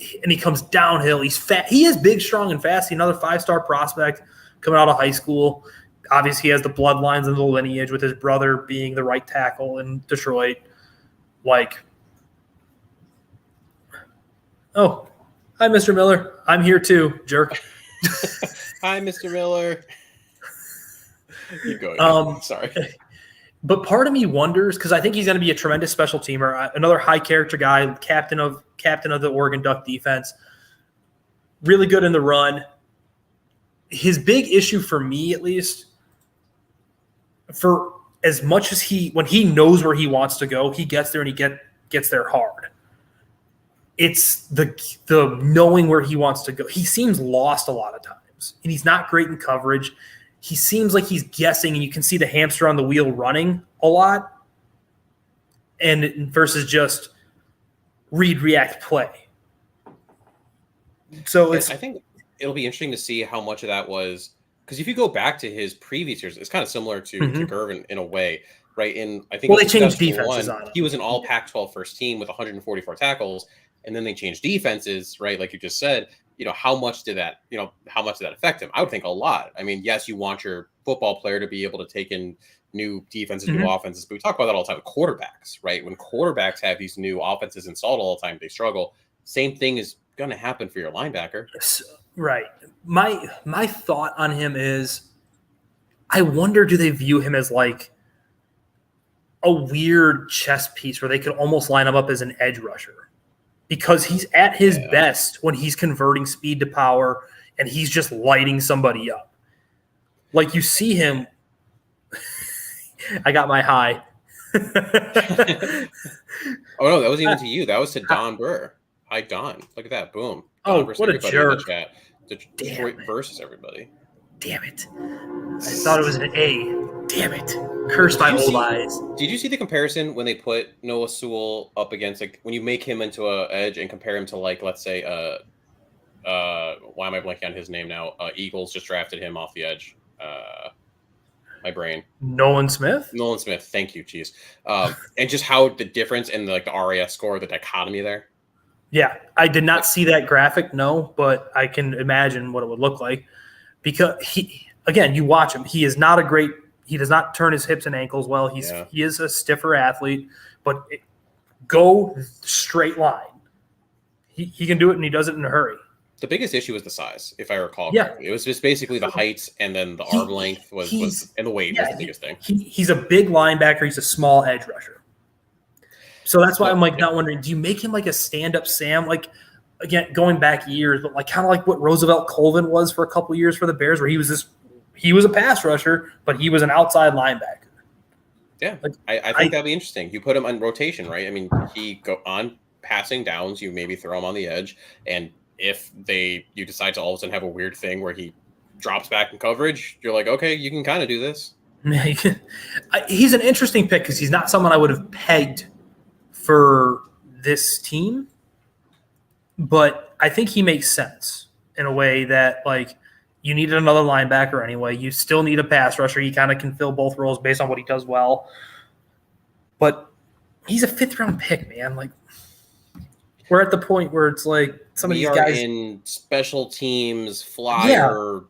he comes downhill. He's fat. He is big, strong, and fast. He's another 5-star prospect coming out of high school. Obviously, he has the bloodlines and the lineage with his brother being the right tackle in Detroit. Oh, hi, Mr. Miller. I'm here too, jerk. Hi, Mr. Miller. Keep going. Sorry. But part of me wonders, because I think he's going to be a tremendous special teamer, another high character guy, captain of the Oregon Duck defense, really good in the run. His big issue for me, at least, for as much as when he knows where he wants to go, he gets there and he gets there hard. It's the knowing where he wants to go. He seems lost a lot of times, and he's not great in coverage. He seems like he's guessing, and you can see the hamster on the wheel running a lot, and versus just read, react, play. So I think it'll be interesting to see how much of that was, because if you go back to his previous years, it's kind of similar to Gervon in a way, right? And I think they changed defenses on him. He was an all Pac-12 first team with 144 tackles, and then they changed defenses, right? Like you just said. how much did that affect him? I would think a lot. I mean, yes, you want your football player to be able to take in new defenses, new offenses, but we talk about that all the time with quarterbacks, right? When quarterbacks have these new offenses installed all the time, they struggle. Same thing is going to happen for your linebacker. Right. My thought on him is, I wonder, do they view him as like a weird chess piece where they could almost line him up as an edge rusher? Because he's at his best when he's converting speed to power and he's just lighting somebody up. Like, you see him. I got my high. Oh, no, that wasn't even to you. That was to Don Burr. Hi, Don. Look at that. Boom. Don what a jerk. Detroit versus everybody. Damn it. I thought it was an A. Damn it. Curse my old eyes. Did you see the comparison when they put Noah Sewell up against, like, when you make him into a edge and compare him to, like, let's say, why am I blanking on his name now? Eagles just drafted him off the edge. My brain. Nolan Smith. Thank you, geez. And just how the difference in the RAS score, the dichotomy there. Yeah, I did not see that graphic, no, but I can imagine what it would look like. Because you watch him. He is not a great. He does not turn his hips and ankles well. He is a stiffer athlete, but go straight line. He can do it, and he does it in a hurry. The biggest issue was the size, if I recall correctly. It was just basically the height, and then the arm length was and the weight was the biggest thing. He's a big linebacker. He's a small edge rusher. So that's why I'm not wondering, do you make him like a stand-up Sam? Like, again, going back years, but like kind of like what Roosevelt Colvin was for a couple of years for the Bears, where he was a pass rusher, but he was an outside linebacker. Yeah, like, I think that'd be interesting. You put him on rotation, right? I mean, he go on passing downs. You maybe throw him on the edge, and if you decide to all of a sudden have a weird thing where he drops back in coverage, you're like, okay, you can kind of do this. He's an interesting pick because he's not someone I would have pegged for this team, but I think he makes sense in a way that, like, you needed another linebacker anyway. You still need a pass rusher. He kind of can fill both roles based on what he does well. But he's a 5th-round pick, man. Like, we're at the point where it's like some of these guys in special teams flyer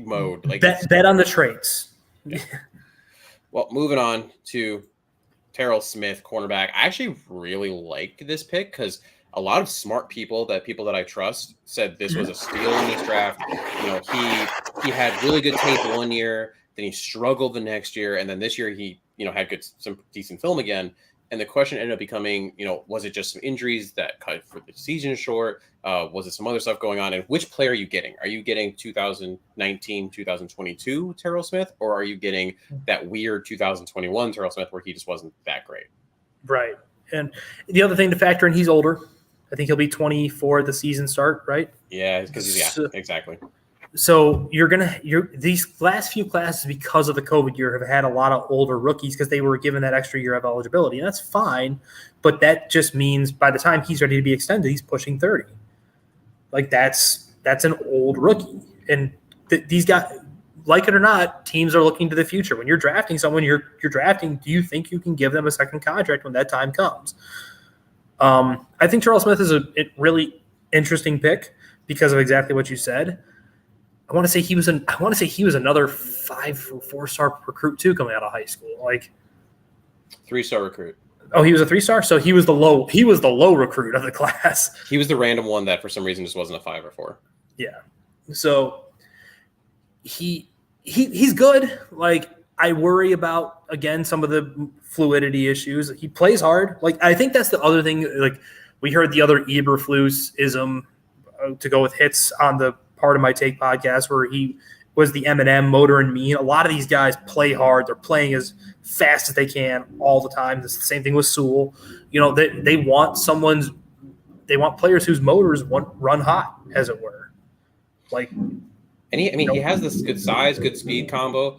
mode. Like, bet on the traits. Yeah. Well, moving on to Terell Smith, cornerback. I actually really like this pick because a lot of smart people that I trust said this was a steal in this draft. He had really good tape one year, then he struggled the next year, and then this year he had some decent film again. And the question ended up becoming, was it just some injuries that cut for the season short? Was it some other stuff going on? And which player are you getting? Are you getting 2019, 2022 Terell Smith, or are you getting that weird 2021 Terell Smith where he just wasn't that great? Right. And the other thing to factor in, he's older. I think he'll be 24 at the season start, right? Yeah, because exactly. So these last few classes, because of the COVID year, have had a lot of older rookies because they were given that extra year of eligibility, and that's fine. But that just means by the time he's ready to be extended, he's pushing 30. Like, that's an old rookie, and these guys, like it or not, teams are looking to the future. When you're drafting someone, you're drafting. Do you think you can give them a second contract when that time comes? I think Terell Smith is a really interesting pick because of exactly what you said. I want to say he was another 5 or 4-star recruit too coming out of high school. Like, 3-star recruit. Oh, he was a 3-star? So he was the low recruit of the class. He was the random one that for some reason just wasn't a 5 or 4. Yeah. So he's good. Like, I worry about, again, some of the fluidity issues. He plays hard. Like, I think that's the other thing. Like, we heard the other Eberflus-ism to go with hits on the Part of My Take podcast where he was the Eminem, motor and mean. A lot of these guys play hard. They're playing as fast as they can all the time. It's the same thing with Sewell. They want players whose motors run hot, as it were. Like, and he has this good size, good speed combo.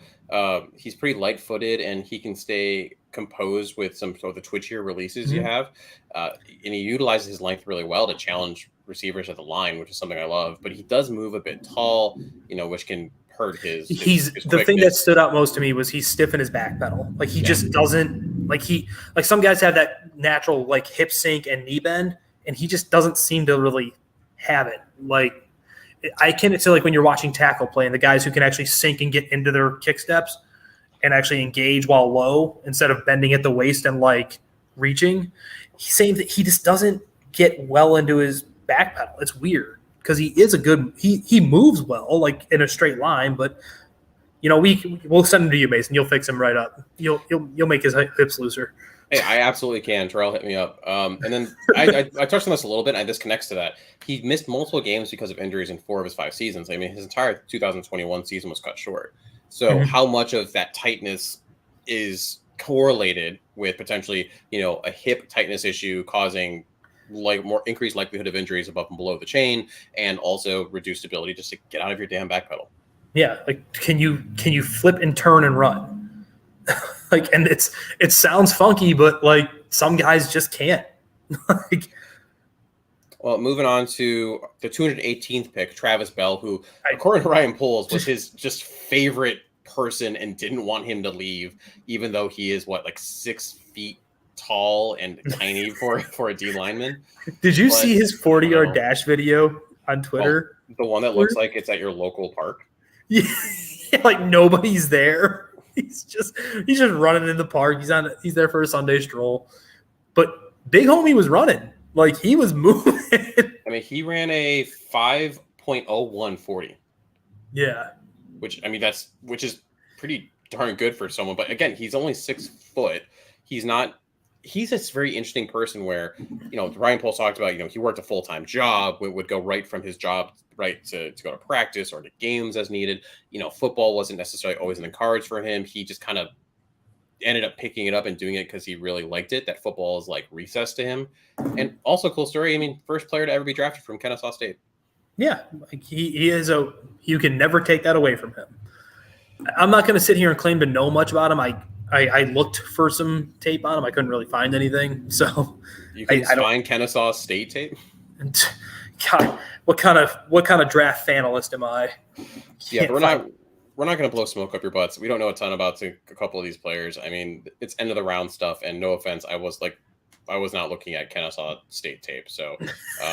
He's pretty light-footed, and he can stay composed with some of the twitchier releases you have. And he utilizes his length really well to challenge receivers at the line, which is something I love. But he does move a bit tall, which can hurt his the thing that stood out most to me was he's stiff in his back pedal. Like, he just doesn't like some guys have that natural like hip sink and knee bend, and he just doesn't seem to really have it. Like, I can say like when you're watching tackle play and the guys who can actually sink and get into their kick steps and actually engage while low instead of bending at the waist and like reaching. He's saying that he just doesn't get well into his back pedal. It's weird because he is he moves well, like in a straight line, but we'll send him to you, Mason. You'll fix him right up. You'll make his hips looser. Hey, I absolutely can. Terell hit me up. And then I touched on this a little bit, and this connects to that. He missed multiple games because of injuries in 4 of his 5 seasons. I mean, his entire 2021 season was cut short. So how much of that tightness is correlated with potentially, a hip tightness issue causing like more increased likelihood of injuries above and below the chain, and also reduced ability just to get out of your damn back pedal. Yeah, like can you flip and turn and run? Like, and it sounds funky, but like some guys just can't. Well, moving on to the 218th pick, Travis Bell, who, according to Ryan Poles, was his just favorite person and didn't want him to leave, even though he is 6 feet tall and tiny for a D lineman. Did you see his 40-yard dash video on Twitter? Oh, the one that looks like it's at your local park. Yeah, like nobody's there. He's just running in the park. He's there for a Sunday stroll. But Big Homie was running. Like he was moving. I mean, he ran a 5.01 40. Yeah. Which is pretty darn good for someone. But again, he's only 6 foot. He's this very interesting person where, Ryan Poles talked about, he worked a full-time job, would go right from his job, right to go to practice or to games as needed. Football wasn't necessarily always in the cards for him. He just kind of ended up picking it up and doing it because he really liked it. That football is like recess to him. And also cool story. I mean, first player to ever be drafted from Kennesaw State. Yeah, like he is you can never take that away from him. I'm not going to sit here and claim to know much about him. I looked for some tape on him. I couldn't really find anything. So you can find Kennesaw State tape. God, what kind of draft fanalist am I? Yeah, but we're not going to blow smoke up your butts. We don't know a ton about a couple of these players. I mean, it's end of the round stuff. And no offense, I was not looking at Kennesaw State tape. So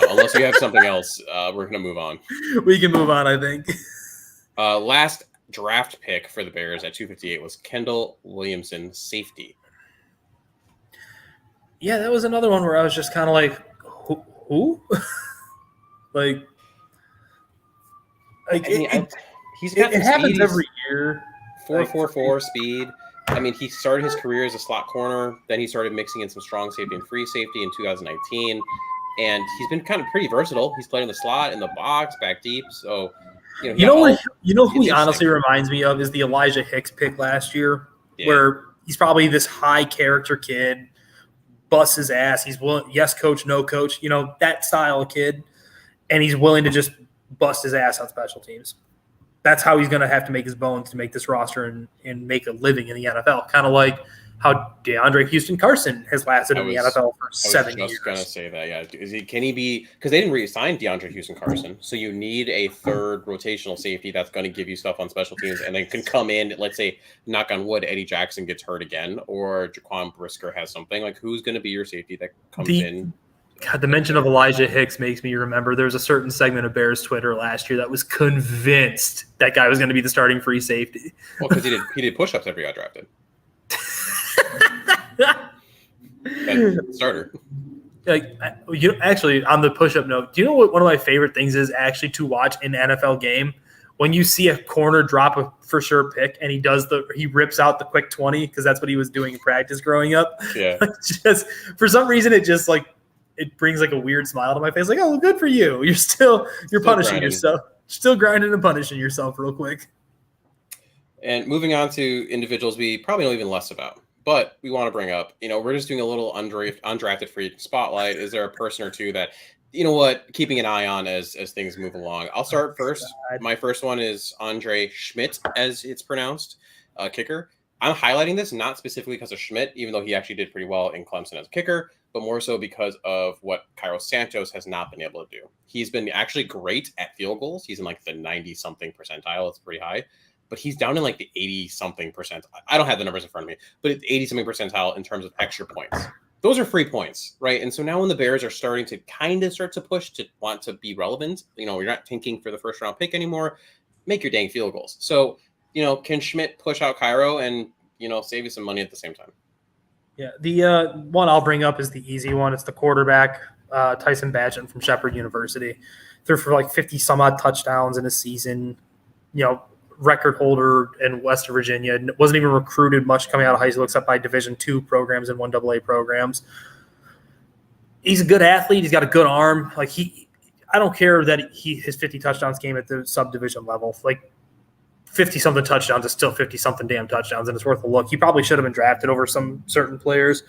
unless you have something else, we're going to move on. We can move on, I think. Last draft pick for the Bears at 258 was Kendall Williamson, safety. Yeah, that was another one where I was just kind of like, who? like I mean, he's got it happens every year. 4.44 speed. I mean, he started his career as a slot corner. Then he started mixing in some strong safety and free safety in 2019. And he's been kind of pretty versatile. He's played in the slot, in the box, back deep. So, who he honestly reminds me of is the Elijah Hicks pick last year, where he's probably this high character kid, busts his ass. He's willing, yes, coach, no coach, that style of kid. And he's willing to just bust his ass on special teams. That's how he's going to have to make his bones to make this roster and make a living in the NFL. Kind of like how DeAndre Houston Carson has lasted in the NFL for 7 years. I was just going to say that, yeah. Can he be – because they didn't re-sign DeAndre Houston Carson, so you need a third rotational safety that's going to give you stuff on special teams and then can come in, let's say, knock on wood, Eddie Jackson gets hurt again or Jaquan Brisker has something. Like, who's going to be your safety that comes in? God, the mention of Elijah Hicks makes me remember there was a certain segment of Bears Twitter last year that was convinced that guy was going to be the starting free safety. Well, because he did push-ups after he got drafted. Starter. Actually, on the push-up note, do you know what one of my favorite things is actually to watch in an NFL game? When you see a corner drop a for sure pick and he rips out the quick 20 because that's what he was doing in practice growing up. Yeah. Just for some reason, it brings like a weird smile to my face. Like, oh, good for you. You're punishing grinding. yourself. Still grinding and punishing yourself real quick. And moving on to individuals we probably know even less about, but we want to bring up, we're just doing a little undrafted free spotlight. Is there a person or two that, keeping an eye on as things move along? I'll start first. My first one is Andre Schmidt, as it's pronounced, kicker. I'm highlighting this not specifically because of Schmidt, even though he actually did pretty well in Clemson as a kicker, but more so because of what Cairo Santos has not been able to do. He's been actually great at field goals. He's in like the 90-something percentile. It's pretty high. But he's down in like the 80-something percentile. I don't have the numbers in front of me, but it's 80-something percentile in terms of extra points. those are free points, right? And so now when the Bears are starting to start to push to want to be relevant, you're not tanking for the first round pick anymore, make your dang field goals. So, can Schmidt push out Cairo and, save you some money at the same time? Yeah, the one I'll bring up is the easy one. It's the quarterback, Tyson Bagent from Shepherd University. Threw for like 50 some odd touchdowns in a season, record holder in West Virginia. Wasn't even recruited much coming out of high school except by Division II programs and 1AA programs. He's a good athlete. He's got a good arm. Like I don't care that his 50 touchdowns came at the subdivision level. Like 50-something touchdowns is still 50-something damn touchdowns, and it's worth a look. He probably should have been drafted over some certain players,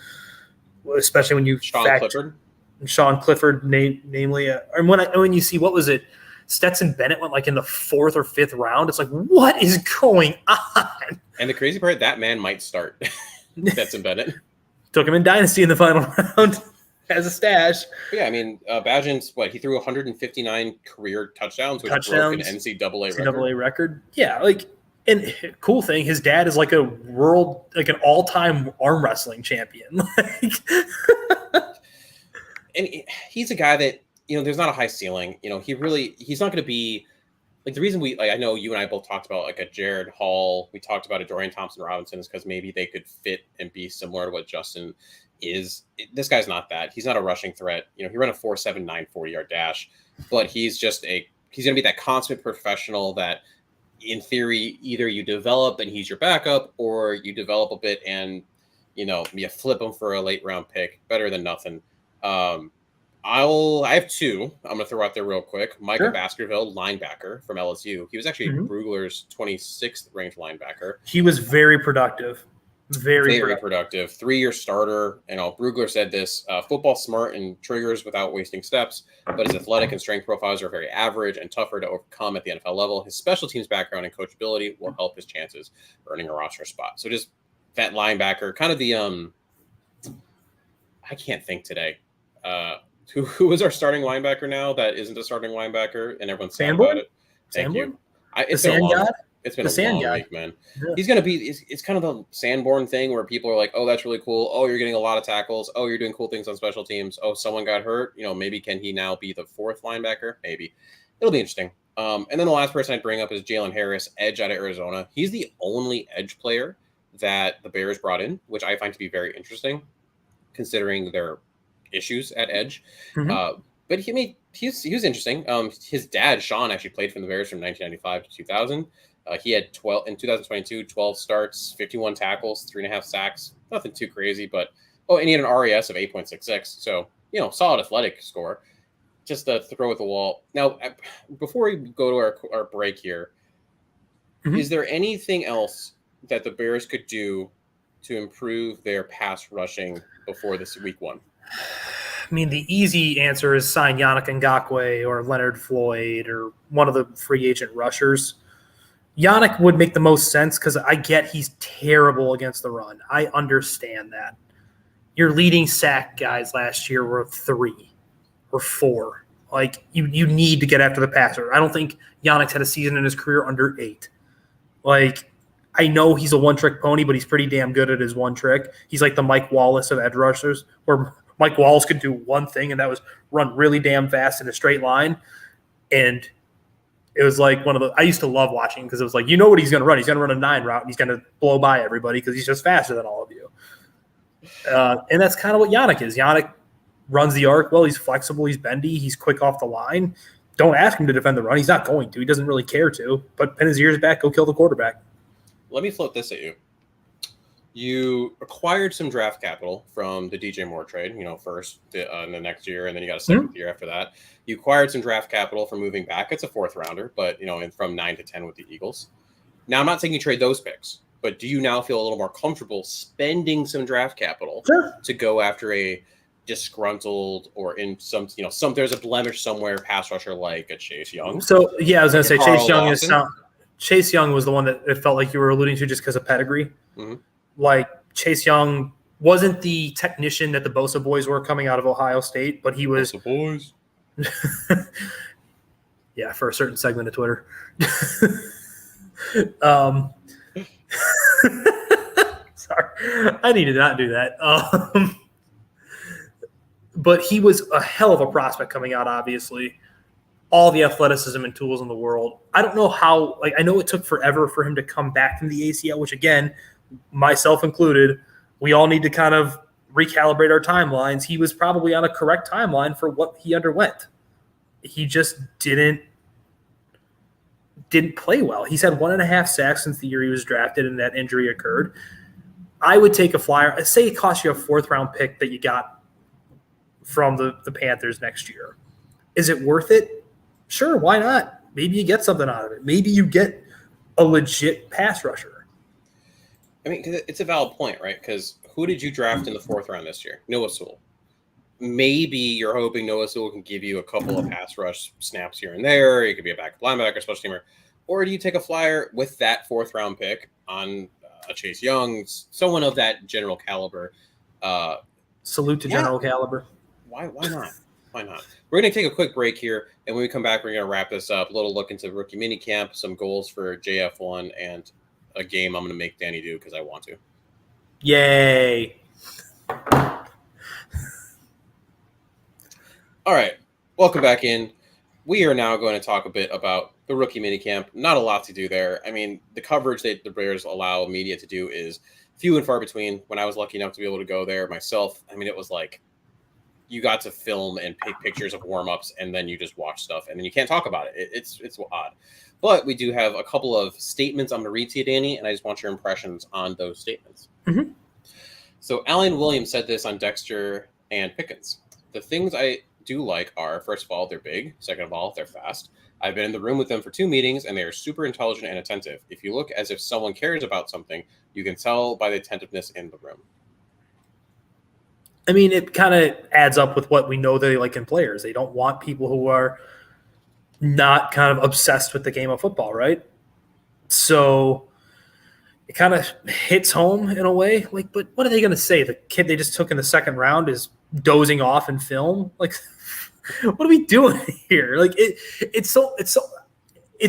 especially when you Sean Clifford, namely. And when you see, what was it, Stetson Bennett went like in the 4th or 5th round. It's like, what is going on? And the crazy part, that man might start. Stetson Bennett. Took him in Dynasty in the final round as a stash. But yeah, I mean, Bagent's, he threw 159 career touchdowns, which broke an NCAA record. Yeah, and cool thing, his dad is like an all-time arm wrestling champion. And he's a guy that, there's not a high ceiling. He's not going to be the reason I know you and I both talked about a Jared Hall. We talked about a Dorian Thompson-Robinson is because maybe they could fit and be similar to what Justin is. This guy's not that. He's not a rushing threat. He ran a 4.79 40-yard dash, but he's going to be that consummate professional that in theory, either you develop and he's your backup, or you develop a bit and, you flip him for a late round pick. Better than nothing. I have two I'm going to throw out there real quick. Micah Baskerville, linebacker from LSU. He was actually Brugler's 26th ranked linebacker. He was very productive. Very productive. 3-year starter. Brugler said this, football smart and triggers without wasting steps, but his athletic and strength profiles are very average and tougher to overcome at the NFL level. His special teams background and coachability will help his chances of earning a roster spot. So just that linebacker, kind of the, I can't think today. Who is our starting linebacker now that isn't a starting linebacker and everyone's saying about it? Thank you. It's been a long week, man. Yeah. He's going to be – it's kind of the Sanborn thing where people are like, oh, that's really cool. Oh, you're getting a lot of tackles. Oh, you're doing cool things on special teams. Oh, someone got hurt. Maybe can he now be the 4th linebacker? Maybe. It'll be interesting. And then the last person I'd bring up is Jalen Harris, edge out of Arizona. He's the only edge player that the Bears brought in, which I find to be very interesting considering their issues at edge. But he was interesting. His dad, Sean, actually played for the Bears from 1995 to 2000. He had 12 starts, 51 tackles, 3.5 sacks. Nothing too crazy, but and he had an RAS of 8.66. So, solid athletic score. Just to throw at the wall. Now, before we go to our break here, is there anything else that the Bears could do to improve their pass rushing before this week 1? I mean, the easy answer is sign Yannick Ngakoue or Leonard Floyd or one of the free agent rushers. Yannick would make the most sense because I get he's terrible against the run. I understand that. Your leading sack guys last year were 3 or 4. You need to get after the passer. I don't think Yannick's had a season in his career under 8. I know he's a one-trick pony, but he's pretty damn good at his one trick. He's like the Mike Wallace of edge rushers, where Mike Wallace could do one thing, and that was run really damn fast in a straight line. And it was like I used to love watching because it was like, what he's going to run. He's going to run a 9 route, and he's going to blow by everybody because he's just faster than all of you. And that's kind of what Yannick is. Yannick runs the arc well. He's flexible. He's bendy. He's quick off the line. Don't ask him to defend the run. He's not going to. He doesn't really care to. But pin his ears back, go kill the quarterback. Let me float this at you. You acquired some draft capital from the DJ Moore trade, first in the next year, and then you got a 7th year after that. You acquired some draft capital from moving back. It's a 4th rounder, but, from 9 to 10 with the Eagles. Now, I'm not saying you trade those picks, but do you now feel a little more comfortable spending some draft capital to go after a disgruntled or in some there's a blemish somewhere pass rusher like a Chase Young? So, yeah, I was going to say Chase Young was the one that it felt like you were alluding to just because of pedigree. Chase Young wasn't the technician that the Bosa boys were coming out of Ohio State, but he was Bosa boys. Yeah, for a certain segment of Twitter. Sorry, I need to not do that. But he was a hell of a prospect coming out, obviously. All the athleticism and tools in the world. I don't know how, I know it took forever for him to come back from the ACL, which, again, myself included, we all need to kind of recalibrate our timelines. He was probably on a correct timeline for what he underwent. He just didn't play well. He's had 1.5 sacks since the year he was drafted and that injury occurred. I would take a flyer. Say it costs you a 4th-round pick that you got from the Panthers next year. Is it worth it? Sure, why not? Maybe you get something out of it. Maybe you get a legit pass rusher. I mean, it's a valid point, right? Because who did you draft in the 4th round this year? Noah Sewell. Maybe you're hoping Noah Sewell can give you a couple of pass rush snaps here and there. He could be a backup linebacker, special teamer. Or do you take a flyer with that 4th-round pick on a Chase Young, someone of that general caliber? Salute to general caliber. Why not? Why not? We're going to take a quick break here, and when we come back, we're going to wrap this up. A little look into rookie minicamp, some goals for JF1, and a game I'm going to make Danny do because I want to. Yay. All right, welcome back in. We are now going to talk a bit about the rookie minicamp. Not a lot to do there. I mean, the coverage that the Bears allow media to do is few and far between. When I was lucky enough to be able to go there myself, I mean, it was like you got to film and take pictures of warm-ups, and then you just watch stuff, and then you can't talk about it. It's odd. But we do have a couple of statements I'm going to read to you, Danny, and I just want your impressions on those statements. Mm-hmm. So Alan Williams said this on Dexter and Pickens. The things I do like are, first of all, they're big. Second of all, they're fast. I've been in the room with them for 2 meetings, and they are super intelligent and attentive. If you look as if someone cares about something, you can tell by the attentiveness in the room. I mean, it kind of adds up with what we know they like in players. They don't want people who are not kind of obsessed with the game of football, right? So it kind of hits home in a way. Like, but what are they going to say? The kid they just took in the 2nd round is dozing off in film? Like, what are we doing here? Like, it's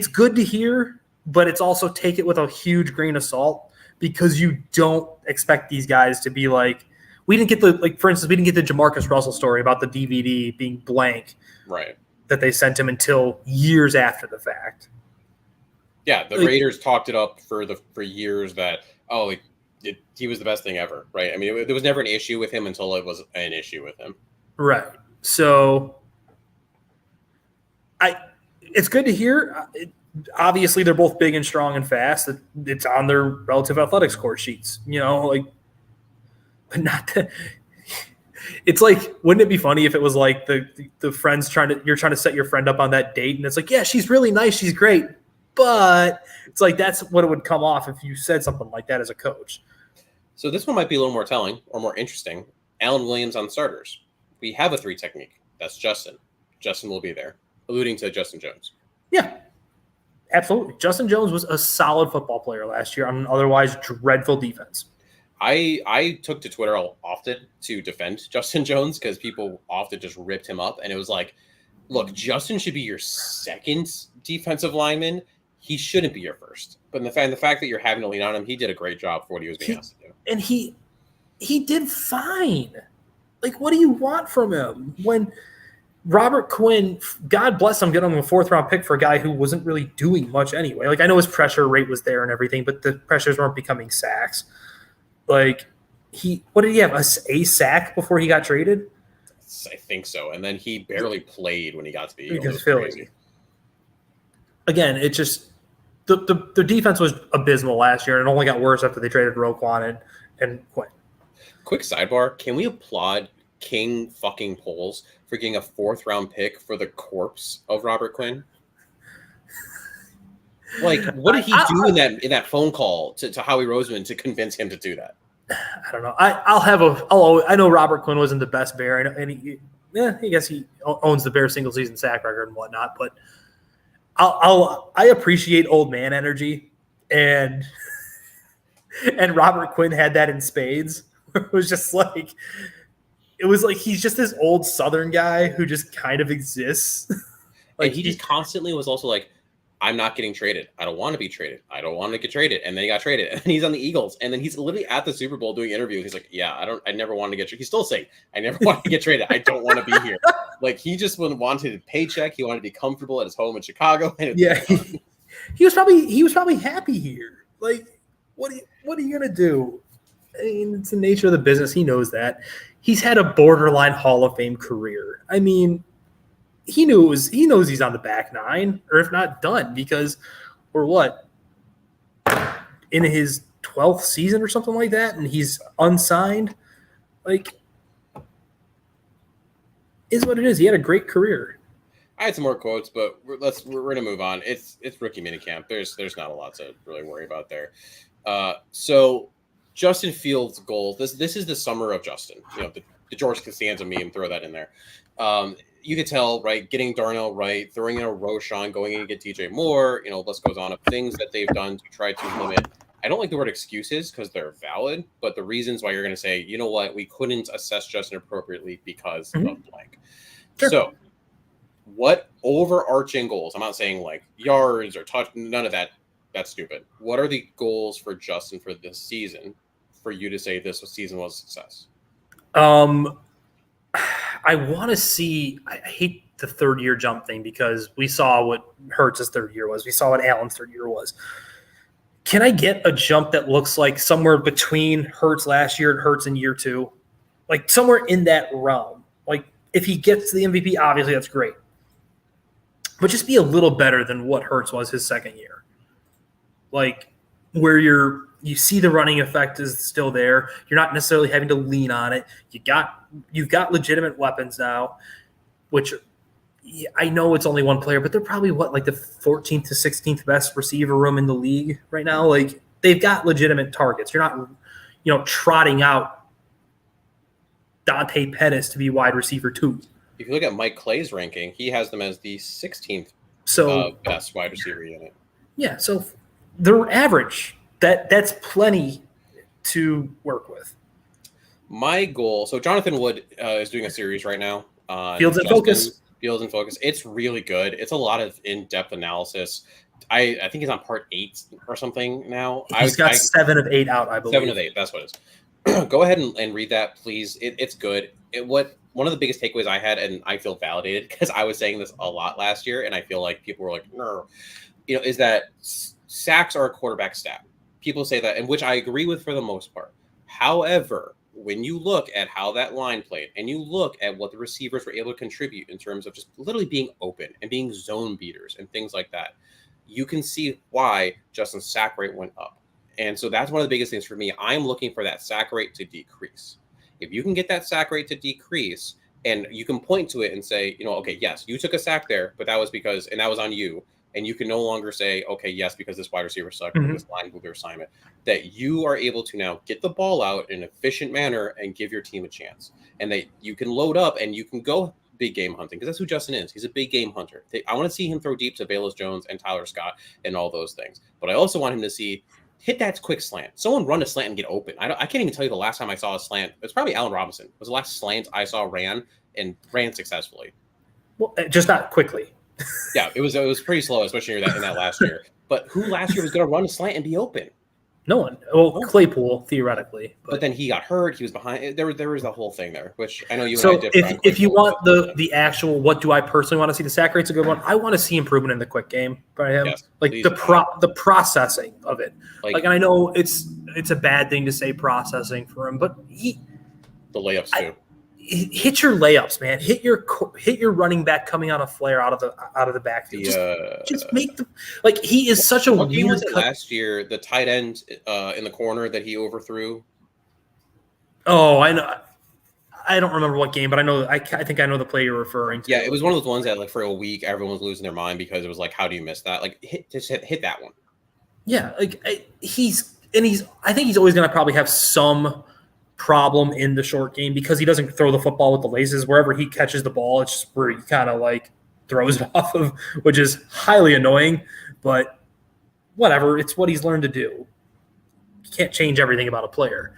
good to hear, but it's also take it with a huge grain of salt because you don't expect these guys to be like, we didn't get for instance, we didn't get the Jamarcus Russell story about the DVD being blank, right? That they sent him until years after the fact. Yeah, the Raiders talked it up for years that he was the best thing ever, right? I mean, there was never an issue with him until it was an issue with him, right? So, it's good to hear. Obviously, they're both big and strong and fast. It's on their relative athletic score sheets, but not to, it's like, wouldn't it be funny if it was like the friends you're trying to set your friend up on that date and it's like, yeah, she's really nice, she's great, but it's like that's what it would come off if you said something like that as a coach. So this one might be a little more telling or more interesting. Alan Williams on starters. We have a 3 technique. That's Justin. Justin will be there, alluding to Justin Jones. Yeah, absolutely. Justin Jones was a solid football player last year on an otherwise dreadful defense. I took to Twitter often to defend Justin Jones because people often just ripped him up. And it was like, look, Justin should be your 2nd defensive lineman. He shouldn't be your 1st. But the fact that you're having to lean on him, he did a great job for what he was being asked to do. And he did fine. Like, what do you want from him? When Robert Quinn, God bless him, getting him a 4th-round pick for a guy who wasn't really doing much anyway. Like, I know his pressure rate was there and everything, but the pressures weren't becoming sacks. Like, what did he have, a sack before he got traded? I think so. And then he barely played when he got to the Eagles. It was crazy. Again, it just the defense was abysmal last year, and it only got worse after they traded Roquan and Quinn. Quick sidebar: can we applaud King fucking Poles for getting a 4th-round pick for the corpse of Robert Quinn? Like, what did he do in that phone call to Howie Roseman to convince him to do that? I don't know. I know Robert Quinn wasn't the best Bear, and I guess he owns the Bears single season sack record and whatnot. But I appreciate old man energy, and Robert Quinn had that in spades. It was like he's just this old Southern guy who just kind of exists. Like, he just constantly was also like, I'm not getting traded. I don't want to be traded. I don't want to get traded. And then he got traded. And he's on the Eagles. And then he's literally at the Super Bowl doing interviews. He's like, yeah, I never wanted to get traded. He's still saying, I never wanted to get traded. I don't want to be here. Like, he just wanted a paycheck. He wanted to be comfortable at his home in Chicago. And yeah. He was probably happy here. Like, what are you going to do? I mean, it's the nature of the business. He knows that. He's had a borderline Hall of Fame career. I mean, he knows he's on the back nine, or if not done, because we're in his 12th season or something like that, and he's unsigned. Like, is what it is. He had a great career. I had some more quotes, but we're gonna move on. It's rookie minicamp. There's not a lot to really worry about there. So Justin Fields' goals. This is the summer of Justin. You know, the George Costanza meme. Throw that in there. You could tell, right? Getting Darnell Wright, throwing in a Roshon, going in to get DJ Moore. You know, list goes on of things that they've done to try to limit. I don't like the word excuses because they're valid, but the reasons why you're going to say, you know what, we couldn't assess Justin appropriately because of blank. Sure. So, what overarching goals? I'm not saying like yards or touch. None of that. That's stupid. What are the goals for Justin for this season? For you to say this season was a success. I want to see. I hate the third-year jump thing because we saw what Hurts' third year was. We saw what Allen's third year was. Can I get a jump that looks like somewhere between Hurts last year and Hurts in year two? Like somewhere in that realm. Like if he gets the MVP, obviously that's great. But just be a little better than what Hurts was his second year. Like where you see the running effect is still there. You're not necessarily having to lean on it. You've got legitimate weapons now, which I know it's only one player, but they're probably like the 14th to 16th best receiver room in the league right now. Like they've got legitimate targets. You're not, trotting out Dante Pettis to be wide receiver 2. If you look at Mike Clay's ranking, he has them as the 16th best wide receiver unit. Yeah, so they're average. That's plenty to work with. My goal. So Jonathan Wood is doing a series right now on Fields in Focus. Fields in Focus. It's really good. It's a lot of in-depth analysis. I think he's on part 8 or something now. He's got 7 of 8 out, I believe. 7 of 8. That's what it is. Go ahead and read that, please. It's good. One of the biggest takeaways I had, and I feel validated because I was saying this a lot last year, and I feel like people were like, no, is that sacks are a quarterback stat. People say that, and which I agree with for the most part. However, when you look at how that line played and you look at what the receivers were able to contribute in terms of just literally being open and being zone beaters and things like that, you can see why Justin's sack rate went up. And so that's one of the biggest things for me. I'm looking for that sack rate to decrease. If you can get that sack rate to decrease and you can point to it and say, okay, yes, you took a sack there, but that was because, and that was on you. And you can no longer say, okay, yes, because this wide receiver sucked, or this line mover assignment, that you are able to now get the ball out in an efficient manner and give your team a chance. And that you can load up and you can go big game hunting, because that's who Justin is. He's a big game hunter. I want to see him throw deep to Velus Jones and Tyler Scott and all those things. But I also want him to hit that quick slant. Someone run a slant and get open. I can't even tell you the last time I saw a slant. It's probably Allen Robinson. It was the last slant I saw ran successfully. Well, just not quickly. Yeah, it was pretty slow, especially in that last year. But who last year was going to run a slant and be open? No one. Well, Claypool, theoretically. But then he got hurt. He was behind. There was the whole thing there, which I know you and I did. So if you want the actual, what do I personally want to see? The sack rate's a good one. I want to see improvement in the quick game by him. Yes, like the processing of it. Like, and I know it's a bad thing to say processing for him, but the layups too. Hit your layups, man. Hit your running back coming on a flare out of the backfield. Just make the he is such a what game was it last year? The tight end in the corner that he overthrew. Oh, I know. I don't remember what game, but I know. I think I know the play you're referring to. Yeah, it was one of those ones that for a week everyone was losing their mind because it was like, how do you miss that? Like hit that one. Yeah, I think he's always going to probably have some problem in the short game because he doesn't throw the football with the laces. Wherever he catches the ball, it's just where he kind of throws it off of, which is highly annoying, but whatever. It's what he's learned to do. You can't change everything about a player,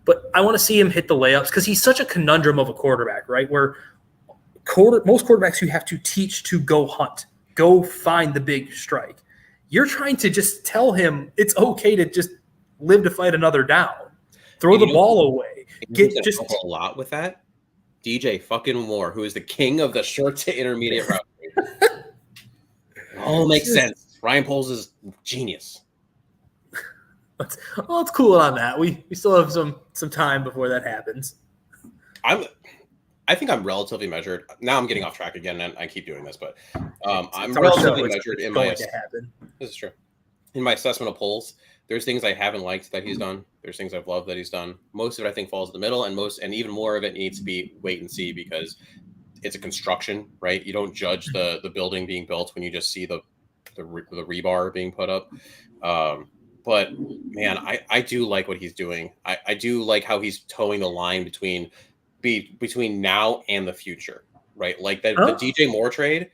but I want to see him hit the layups because he's such a conundrum of a quarterback, right? Where most quarterbacks you have to teach to go hunt, go find the big strike. You're trying to just tell him it's okay to just live to fight another down. Throw the ball away. Get just a lot with that. DJ fucking Moore, who is the king of the short to intermediate route. All makes sense. Ryan Poles is genius. Let's cool it on that. We still have some time before that happens. I think I'm relatively measured. Now I'm getting off track again, and I keep doing this, but I'm relatively measured in my. This is true. In my assessment of Poles, there's things I haven't liked that he's done. There's things I've loved that he's done. Most of it I think falls in the middle, and even more of it needs to be wait and see because it's a construction, right? You don't judge the building being built when you just see the rebar being put up. But man, I do like what he's doing. I do like how he's towing the line between now and the future, right? Like the DJ Moore trade,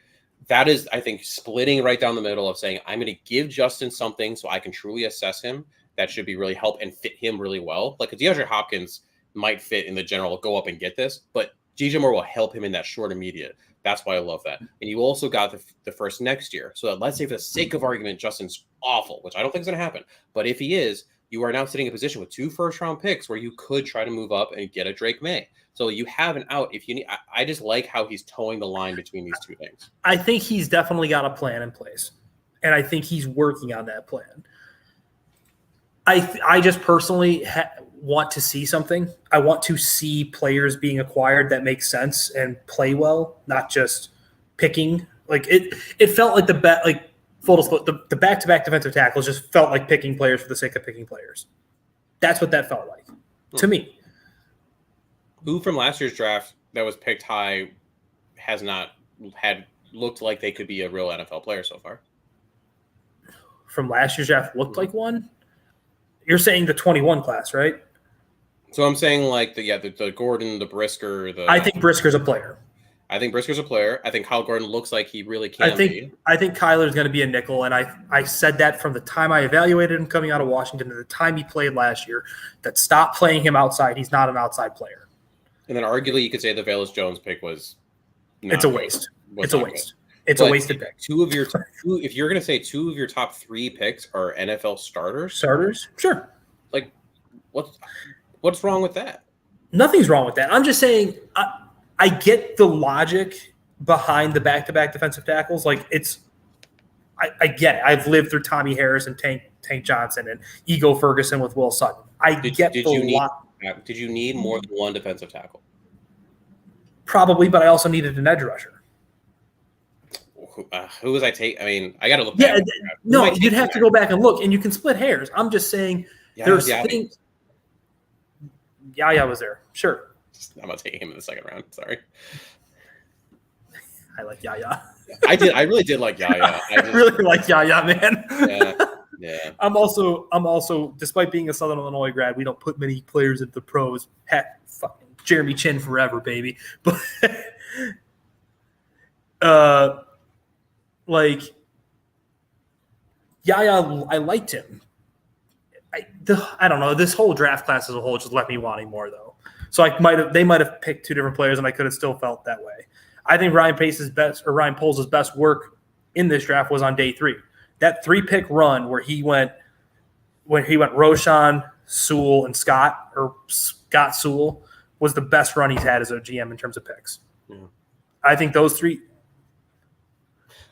that is, I think, splitting right down the middle of saying, I'm going to give Justin something so I can truly assess him. That should be really help and fit him really well. Like DeAndre Hopkins might fit in the general, go up and get this, but DJ Moore will help him in that short immediate. That's why I love that. And you also got the first next year. So that let's say for the sake of argument, Justin's awful, which I don't think is going to happen. But if he is, you are now sitting in a position with 2 first-round picks where you could try to move up and get a Drake May. So you have an out if you need. I just like how he's towing the line between these two things. I think he's definitely got a plan in place, and I think he's working on that plan. I just personally want to see something. I want to see players being acquired that make sense and play well, not just picking. Like it felt like the back-to-back defensive tackles just felt like picking players for the sake of picking players. That's what that felt like to me. Who from last year's draft that was picked high has not looked like they could be a real NFL player so far? From last year's draft looked like one? You're saying the 21 class, right? So I'm saying like the Gordon, the Brisker. I think Brisker's a player. I think Brisker's a player. I think Kyle Gordon looks like he really can be. I think Kyler's going to be a nickel, and I said that from the time I evaluated him coming out of Washington to the time he played last year, that stop playing him outside. He's not an outside player. And then arguably you could say the Velus Jones pick was it's a waste. It's a waste. It's a wasted pick. If you're going to say 2 of your top 3 picks are NFL starters? Starters? Sure. Like, what's wrong with that? Nothing's wrong with that. I'm just saying I get the logic behind the back-to-back defensive tackles. Like, I get it. I've lived through Tommy Harris and Tank Johnson and Ego Ferguson with Will Sutton. Did you need more than one defensive tackle? Probably, but I also needed an edge rusher. Who was I take? I mean, I got to look back. No, you'd have to go back and look, and you can split hairs. I'm just saying there's things. Yaya was there. Sure. I'm going to take him in the second round. Sorry. I like Yaya. I really did like Yaya. I really like Yaya, man. Yeah. I'm also, despite being a Southern Illinois grad, we don't put many players into the pros. Heck, fucking Jeremy Chin forever, baby. But like Yaya, I liked him. I don't know. This whole draft class as a whole just left me wanting more, though. So they might have picked 2 different players, and I could have still felt that way. I think Ryan Poles' best work in this draft was on day 3. That 3-pick run where he went Roshon, Sewell, and Scott Sewell was the best run he's had as a GM in terms of picks. Yeah. I think those 3.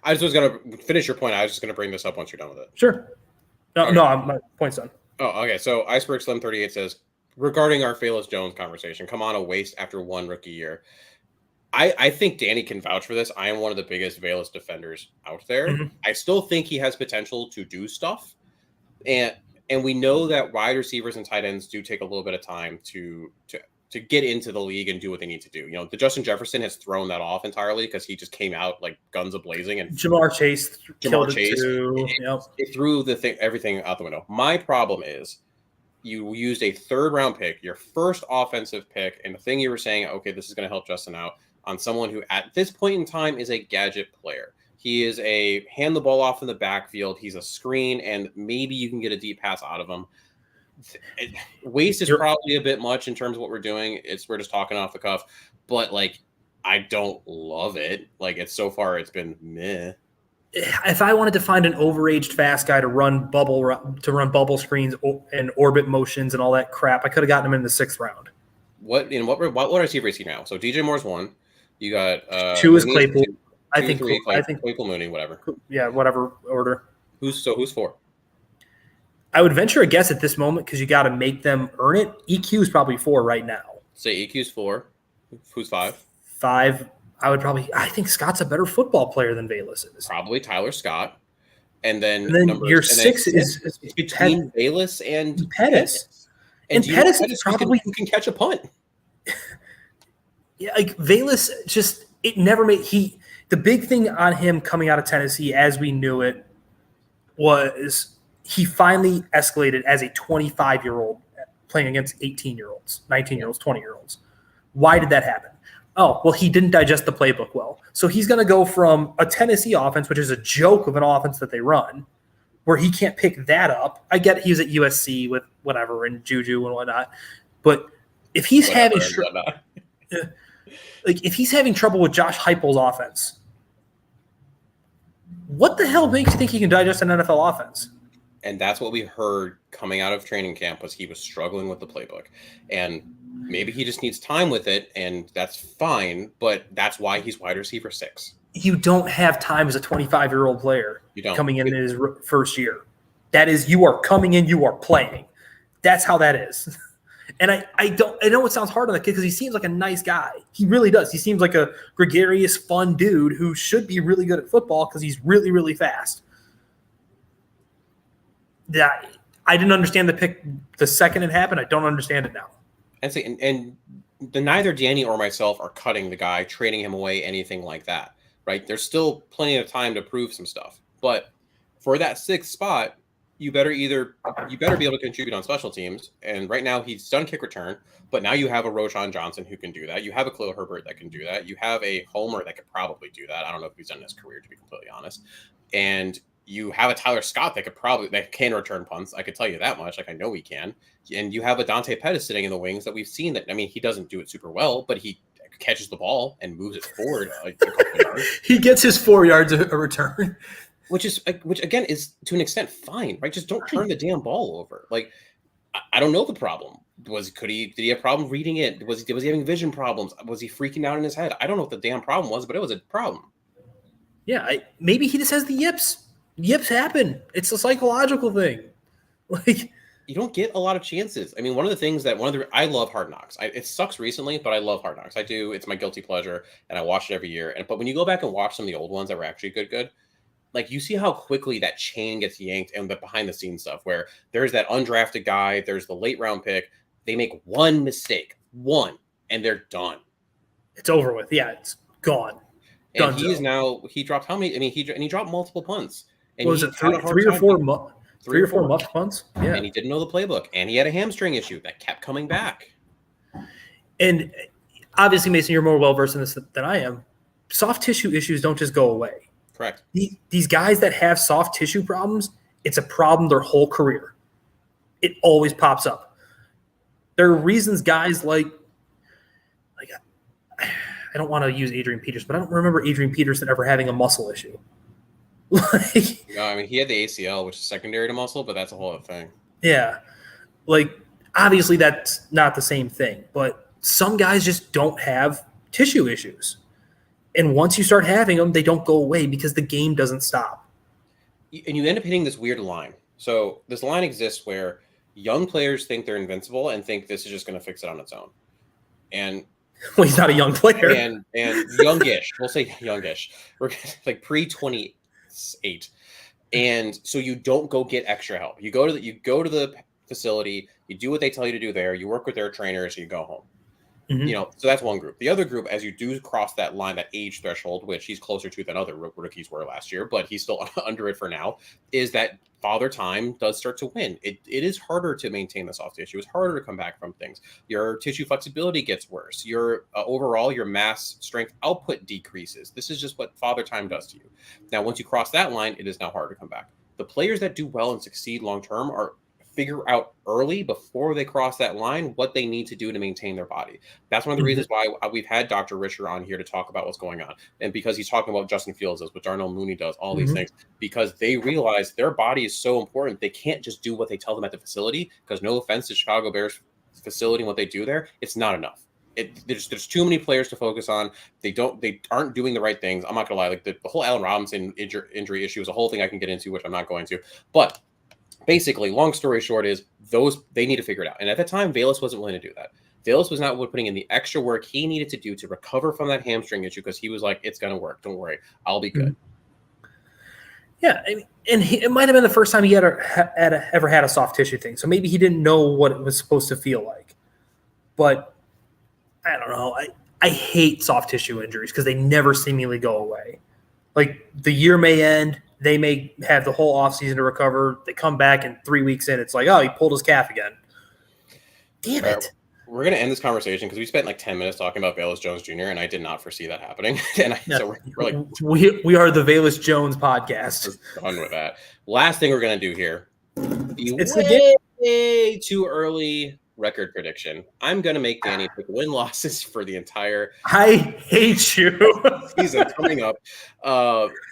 I just was going to finish your point. I was just going to bring this up once you're done with it. Sure. No, my point's done. Oh, okay. So Iceberg Slim 38 says, regarding our Velus Jones conversation, come on, a waste after 1 rookie year. I think Danny can vouch for this. I am one of the biggest Velus defenders out there. Mm-hmm. I still think he has potential to do stuff. And we know that wide receivers and tight ends do take a little bit of time to get into the league and do what they need to do. You know, the Justin Jefferson has thrown that off entirely because he just came out like guns a-blazing. And Jamar Chase it threw everything out the window. My problem is you used a 3rd-round pick, your first offensive pick, and the thing you were saying, okay, this is going to help Justin out, on someone who at this point in time is a gadget player. He is a hand the ball off in the backfield. He's a screen, and maybe you can get a deep pass out of him. Waste is probably a bit much in terms of what we're doing. We're just talking off the cuff, but like, I don't love it. Like so far it's been meh. if I wanted to find an overaged fast guy to run bubble screens and orbit motions and all that crap, I could have gotten him in the 6th round. What receiver is he now? So DJ Moore's 1. You got 2 is Claypool. I think Claypool Mooney, whatever. Yeah, whatever order. Who's 4? I would venture a guess at this moment because you got to make them earn it. EQ is probably 4 right now. Say EQ's 4. Who's 5? 5. I think Scott's a better football player than Velus is. Probably Tyler Scott. And then your 6 is between Velus and Pettis. And Pettis is probably who can catch a punt. Yeah, like Velus the big thing on him coming out of Tennessee as we knew it was he finally escalated as a 25-year-old playing against 18-year-olds, 19-year-olds, 20-year-olds. Why did that happen? Oh, well, he didn't digest the playbook well. So he's going to go from a Tennessee offense, which is a joke of an offense that they run, where he can't pick that up. I get he was at USC with whatever and Juju and whatnot. But if he's having trouble with Josh Heupel's offense, what the hell makes you think he can digest an NFL offense? And that's what we heard coming out of training camp was he was struggling with the playbook. And maybe he just needs time with it, and that's fine, but that's why he's wide receiver 6. You don't have time as a 25-year-old player coming in his first year. That is, you are coming in, you are playing. That's how that is. And I know it sounds hard on the kid because he seems like a nice guy. He really does. He seems like a gregarious, fun dude who should be really good at football because he's really, really fast. I didn't understand the pick the second it happened. I don't understand it now. And neither Danny or myself are cutting the guy, trading him away, anything like that, right? There's still plenty of time to prove some stuff. But for that 6th spot, you better be able to contribute on special teams. And right now he's done kick return, but now you have a Roshon Johnson who can do that. You have a Khalil Herbert that can do that. You have a Homer that could probably do that. I don't know if he's done in his career, to be completely honest. And you have a Tyler Scott that can return punts. I could tell you that much. Like, I know he can. And you have a Dante Pettis sitting in the wings that we've seen that, I mean, he doesn't do it super well, but he catches the ball and moves it forward. Like, a couple yards. He gets his 4 yards a return. Which again is to an extent fine, right? Just don't turn the damn ball over. Like, I don't know the problem. Did he have a problem reading it? Was he having vision problems? Was he freaking out in his head? I don't know what the damn problem was, but it was a problem. Yeah, maybe he just has the yips. Yips happen. It's a psychological thing. Like, you don't get a lot of chances. I mean, I love Hard Knocks. It sucks recently, but I love Hard Knocks. I do. It's my guilty pleasure, and I watch it every year. But when you go back and watch some of the old ones that were actually good, like, you see how quickly that chain gets yanked and the behind the scenes stuff where there's that undrafted guy, there's the late round pick. They make one mistake, and they're done. It's over with. Yeah, it's gone. And he dropped how many? I mean, he dropped multiple punts. And was it 3 or 4 muffed punts? Yeah. And he didn't know the playbook. And he had a hamstring issue that kept coming back. And obviously, Mason, you're more well-versed in this than I am. Soft tissue issues don't just go away. Correct. These guys that have soft tissue problems, it's a problem their whole career. It always pops up. There are reasons guys like I don't want to use Adrian Peterson, but I don't remember Adrian Peterson ever having a muscle issue. No, I mean, he had the ACL, which is secondary to muscle, but that's a whole other thing. Yeah. Like, obviously that's not the same thing, but some guys just don't have tissue issues. And once you start having them, they don't go away because the game doesn't stop. And you end up hitting this weird line. So this line exists where young players think they're invincible and think this is just going to fix it on its own. And well, he's not a young player. And youngish. We'll say youngish. We're like pre-28. And so you don't go get extra help. You go to the facility, you do what they tell you to do there, you work with their trainers, you go home. Mm-hmm. So that's one group. The other group, as you do cross that line, that age threshold, which he's closer to than other rookies were last year, but he's still under it for now, is that father time does start to win. It is harder to maintain the soft tissue. It's harder to come back from things. Your tissue flexibility gets worse. Your overall, your mass strength output decreases. This is just what father time does to you. Now, once you cross that line, it is now harder to come back. The players that do well and succeed long-term are figure out early before they cross that line what they need to do to maintain their body. That's one of the reasons why we've had Dr. Risher on here to talk about what's going on. And because he's talking about Justin Fields does, what Darnell Mooney does, all these things, because they realize their body is so important. They can't just do what they tell them at the facility, because no offense to Chicago Bears facility and what they do there, it's not enough. There's too many players to focus on. They aren't doing the right things. I'm not gonna lie, like the whole Allen Robinson injury issue is a whole thing I can get into, which I'm not going to. But basically, long story short is they need to figure it out. And at the time, Velus wasn't willing to do that. Velus was not putting in the extra work he needed to do to recover from that hamstring issue, because he was like, it's gonna work. Don't worry, I'll be good. Yeah, I mean, and it might have been the first time he ever had a soft tissue thing. So maybe he didn't know what it was supposed to feel like. But I don't know. I hate soft tissue injuries because they never seemingly go away. Like, the year may end, they may have the whole offseason to recover. They come back, and 3 weeks in, it's like, oh, he pulled his calf again. Damn it. We're going to end this conversation because we spent like 10 minutes talking about Velus Jones Jr., and I did not foresee that happening. So we're like, we are the Velus Jones podcast. Done with that. Last thing we're going to do here. It's the way too early record prediction. I'm going to make Danny pick win-losses for the entire I hate you. season coming up.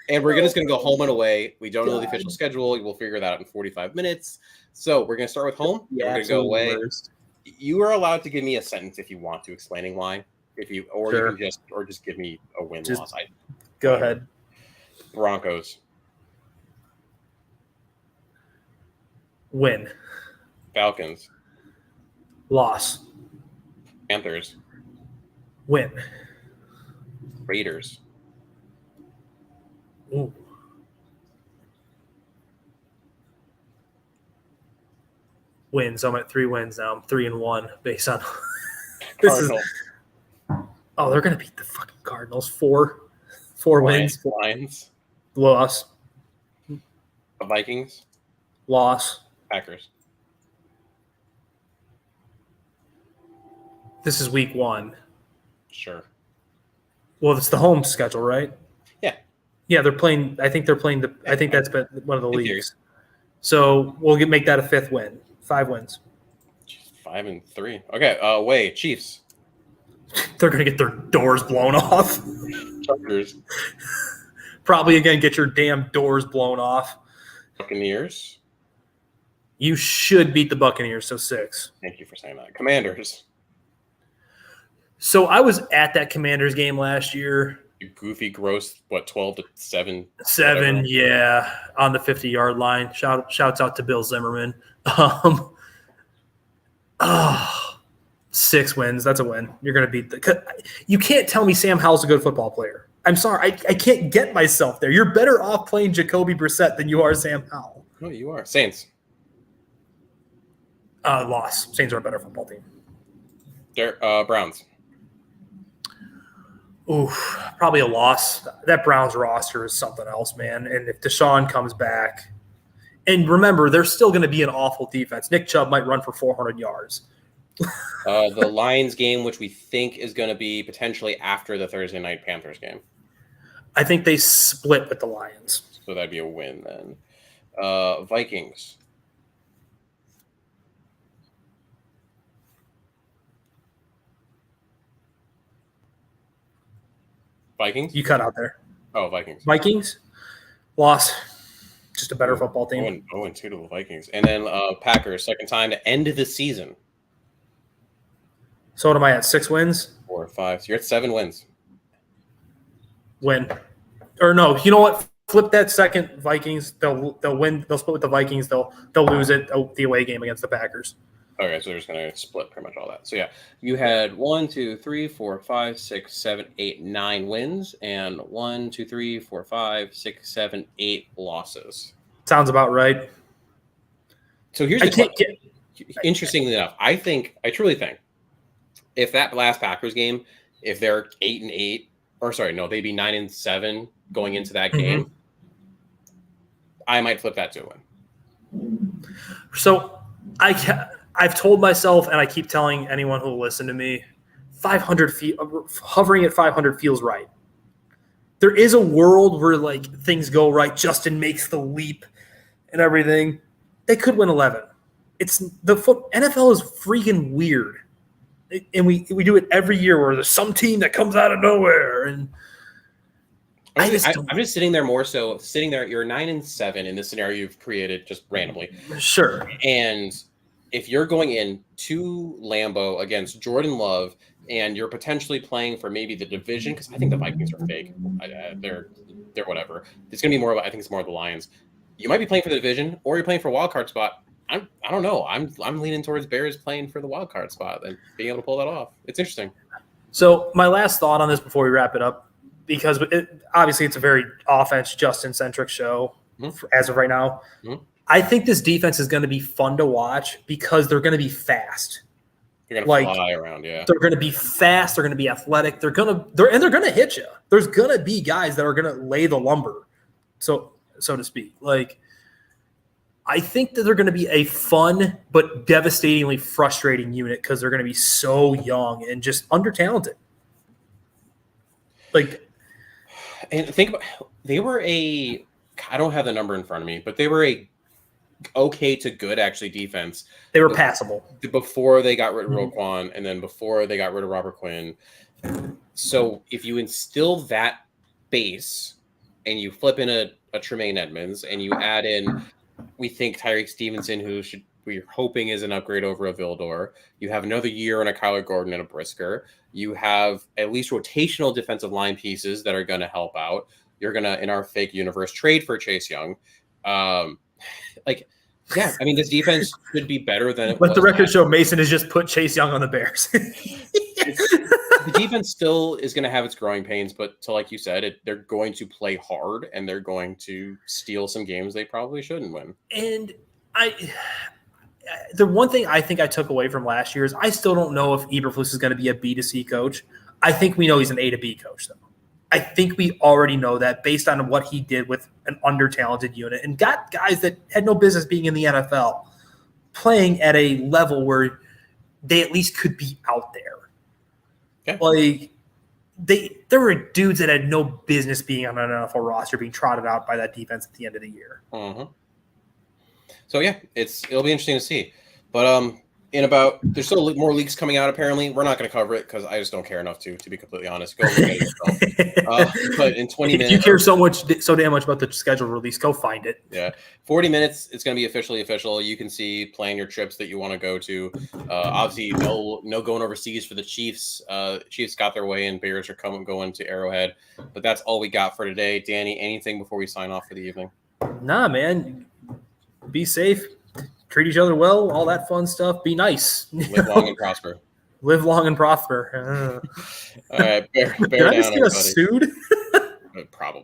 And we're just going to go home and away. We don't know the official schedule. We'll figure that out in 45 minutes. So we're going to start with home. We're going to go away. Worst. You are allowed to give me a sentence if you want to, explaining why. You can just give me a win-loss. Go ahead. Broncos. Win. Falcons. Loss. Panthers. Win. Raiders. Ooh. Wins. I'm at 3 wins now. I'm 3-1 based on this. They're gonna beat the fucking Cardinals. 4 wins. Lions. Loss. The Vikings. Loss. Packers. This is week 1. Sure. Well, it's the home schedule, right? Yeah. Yeah, they're playing. I think that's been one of the leagues. So we'll make that a 5th win. 5 wins. 5-3. Okay. Wait. Chiefs. They're gonna get their doors blown off. Chargers. Probably again get your damn doors blown off. Buccaneers. You should beat the Buccaneers. So 6. Thank you for saying that. Commanders. So I was at that Commanders game last year. Goofy, gross, 12-7? 7, yeah, on the 50-yard line. Shouts out to Bill Zimmerman. 6 wins. That's a win. You're going to beat you can't tell me Sam Howell's a good football player. I'm sorry. I can't get myself there. You're better off playing Jacoby Brissett than you are Sam Howell. No, you are. Saints. Loss. Saints are a better football team. Browns. Ooh, probably a loss. That Browns roster is something else, man. And if Deshaun comes back, and remember, there's still going to be an awful defense. Nick Chubb might run for 400 yards. The Lions game, which we think is going to be potentially after the Thursday night Panthers game. I think they split with the Lions. So that'd be a win then. Vikings. Vikings? You cut out there. Oh, Vikings. Vikings? Loss. Just a better football team. 0-2 to the Vikings. And then Packers, second time to end the season. So what am I at? 6 wins? 4 or 5. So you're at 7 wins. Win. Or no, you know what? Flip that second Vikings. They'll win. They'll split with the Vikings. They'll lose it the away game against the Packers. Okay, so they're just going to split pretty much all that. So, yeah, you had 1, 2, 3, 4, 5, 6, 7, 8, 9 wins, and 1, 2, 3, 4, 5, 6, 7, 8 losses. Sounds about right. So here's the question. Interestingly enough, I truly think if that last Packers game, if they're 8-8, or sorry, no, they'd be 9-7 going into that game, I might flip that to a win. So I've told myself, and I keep telling anyone who will listen to me, 500 feet, hovering at 500 feels right. There is a world where like things go right. Justin makes the leap and everything. They could win 11. NFL is freaking weird. And we do it every year where there's some team that comes out of nowhere. And I'm just sitting there more so sitting there. You're 9-7 in this scenario you've created just randomly. Sure. And if you're going in to Lambeau against Jordan Love and you're potentially playing for maybe the division, because I think the Vikings are fake. They're whatever. It's going to be more of, I think it's more of the Lions. You might be playing for the division or you're playing for a wild card spot. I don't know. I'm leaning towards Bears playing for the wild card spot and being able to pull that off. It's interesting. So my last thought on this before we wrap it up, because obviously it's a very offense Justin-centric show as of right now. Mm-hmm. I think this defense is going to be fun to watch because they're going to be fast. They're going to fly around, yeah. They're going to be fast. They're going to be athletic. They're going to hit you. There's going to be guys that are going to lay the lumber, so to speak. Like, I think that they're going to be a fun but devastatingly frustrating unit because they're going to be so young and just under-talented. Like, and think about, they were I don't have the number in front of me, but they were a okay to good actually defense. They were passable before they got rid of Roquan and then before they got rid of Robert Quinn. So if you instill that base and you flip in a Tremaine Edmonds and you add in, we think Tyrique Stevenson, who we're hoping is an upgrade over a Vildor. You have another year on a Kyler Gordon and a Brisker. You have at least rotational defensive line pieces that are going to help out. You're going to, in our fake universe, trade for Chase Young. Yeah, I mean, this defense should be better than it was. Let the record show Mason has just put Chase Young on the Bears. The defense still is going to have its growing pains, but like you said, they're going to play hard and they're going to steal some games they probably shouldn't win. And the one thing I think I took away from last year is I still don't know if Eberflus is going to be a B to C coach. I think we know he's an A to B coach, though. I think we already know that based on what he did with an under-talented unit and got guys that had no business being in the NFL playing at a level where they at least could be out there. Okay. Like, there were dudes that had no business being on an NFL roster being trotted out by that defense at the end of the year. Mm-hmm. So, yeah, it'll be interesting to see. But there's still more leaks coming out, apparently. We're not going to cover it because I just don't care enough to be completely honest. Go look at it yourself. But in 20 minutes. If you care so damn much about the scheduled release, go find it. Yeah. 40 minutes, it's going to be officially official. You can plan your trips that you want to go to. Obviously, no going overseas for the Chiefs. Chiefs got their way and Bears are going to Arrowhead. But that's all we got for today. Danny, anything before we sign off for the evening? Nah, man. Be safe. Treat each other well, all that fun stuff. Be nice. Live long and prosper. Live long and prosper. All right, bear Did down, I just get us sued? Probably.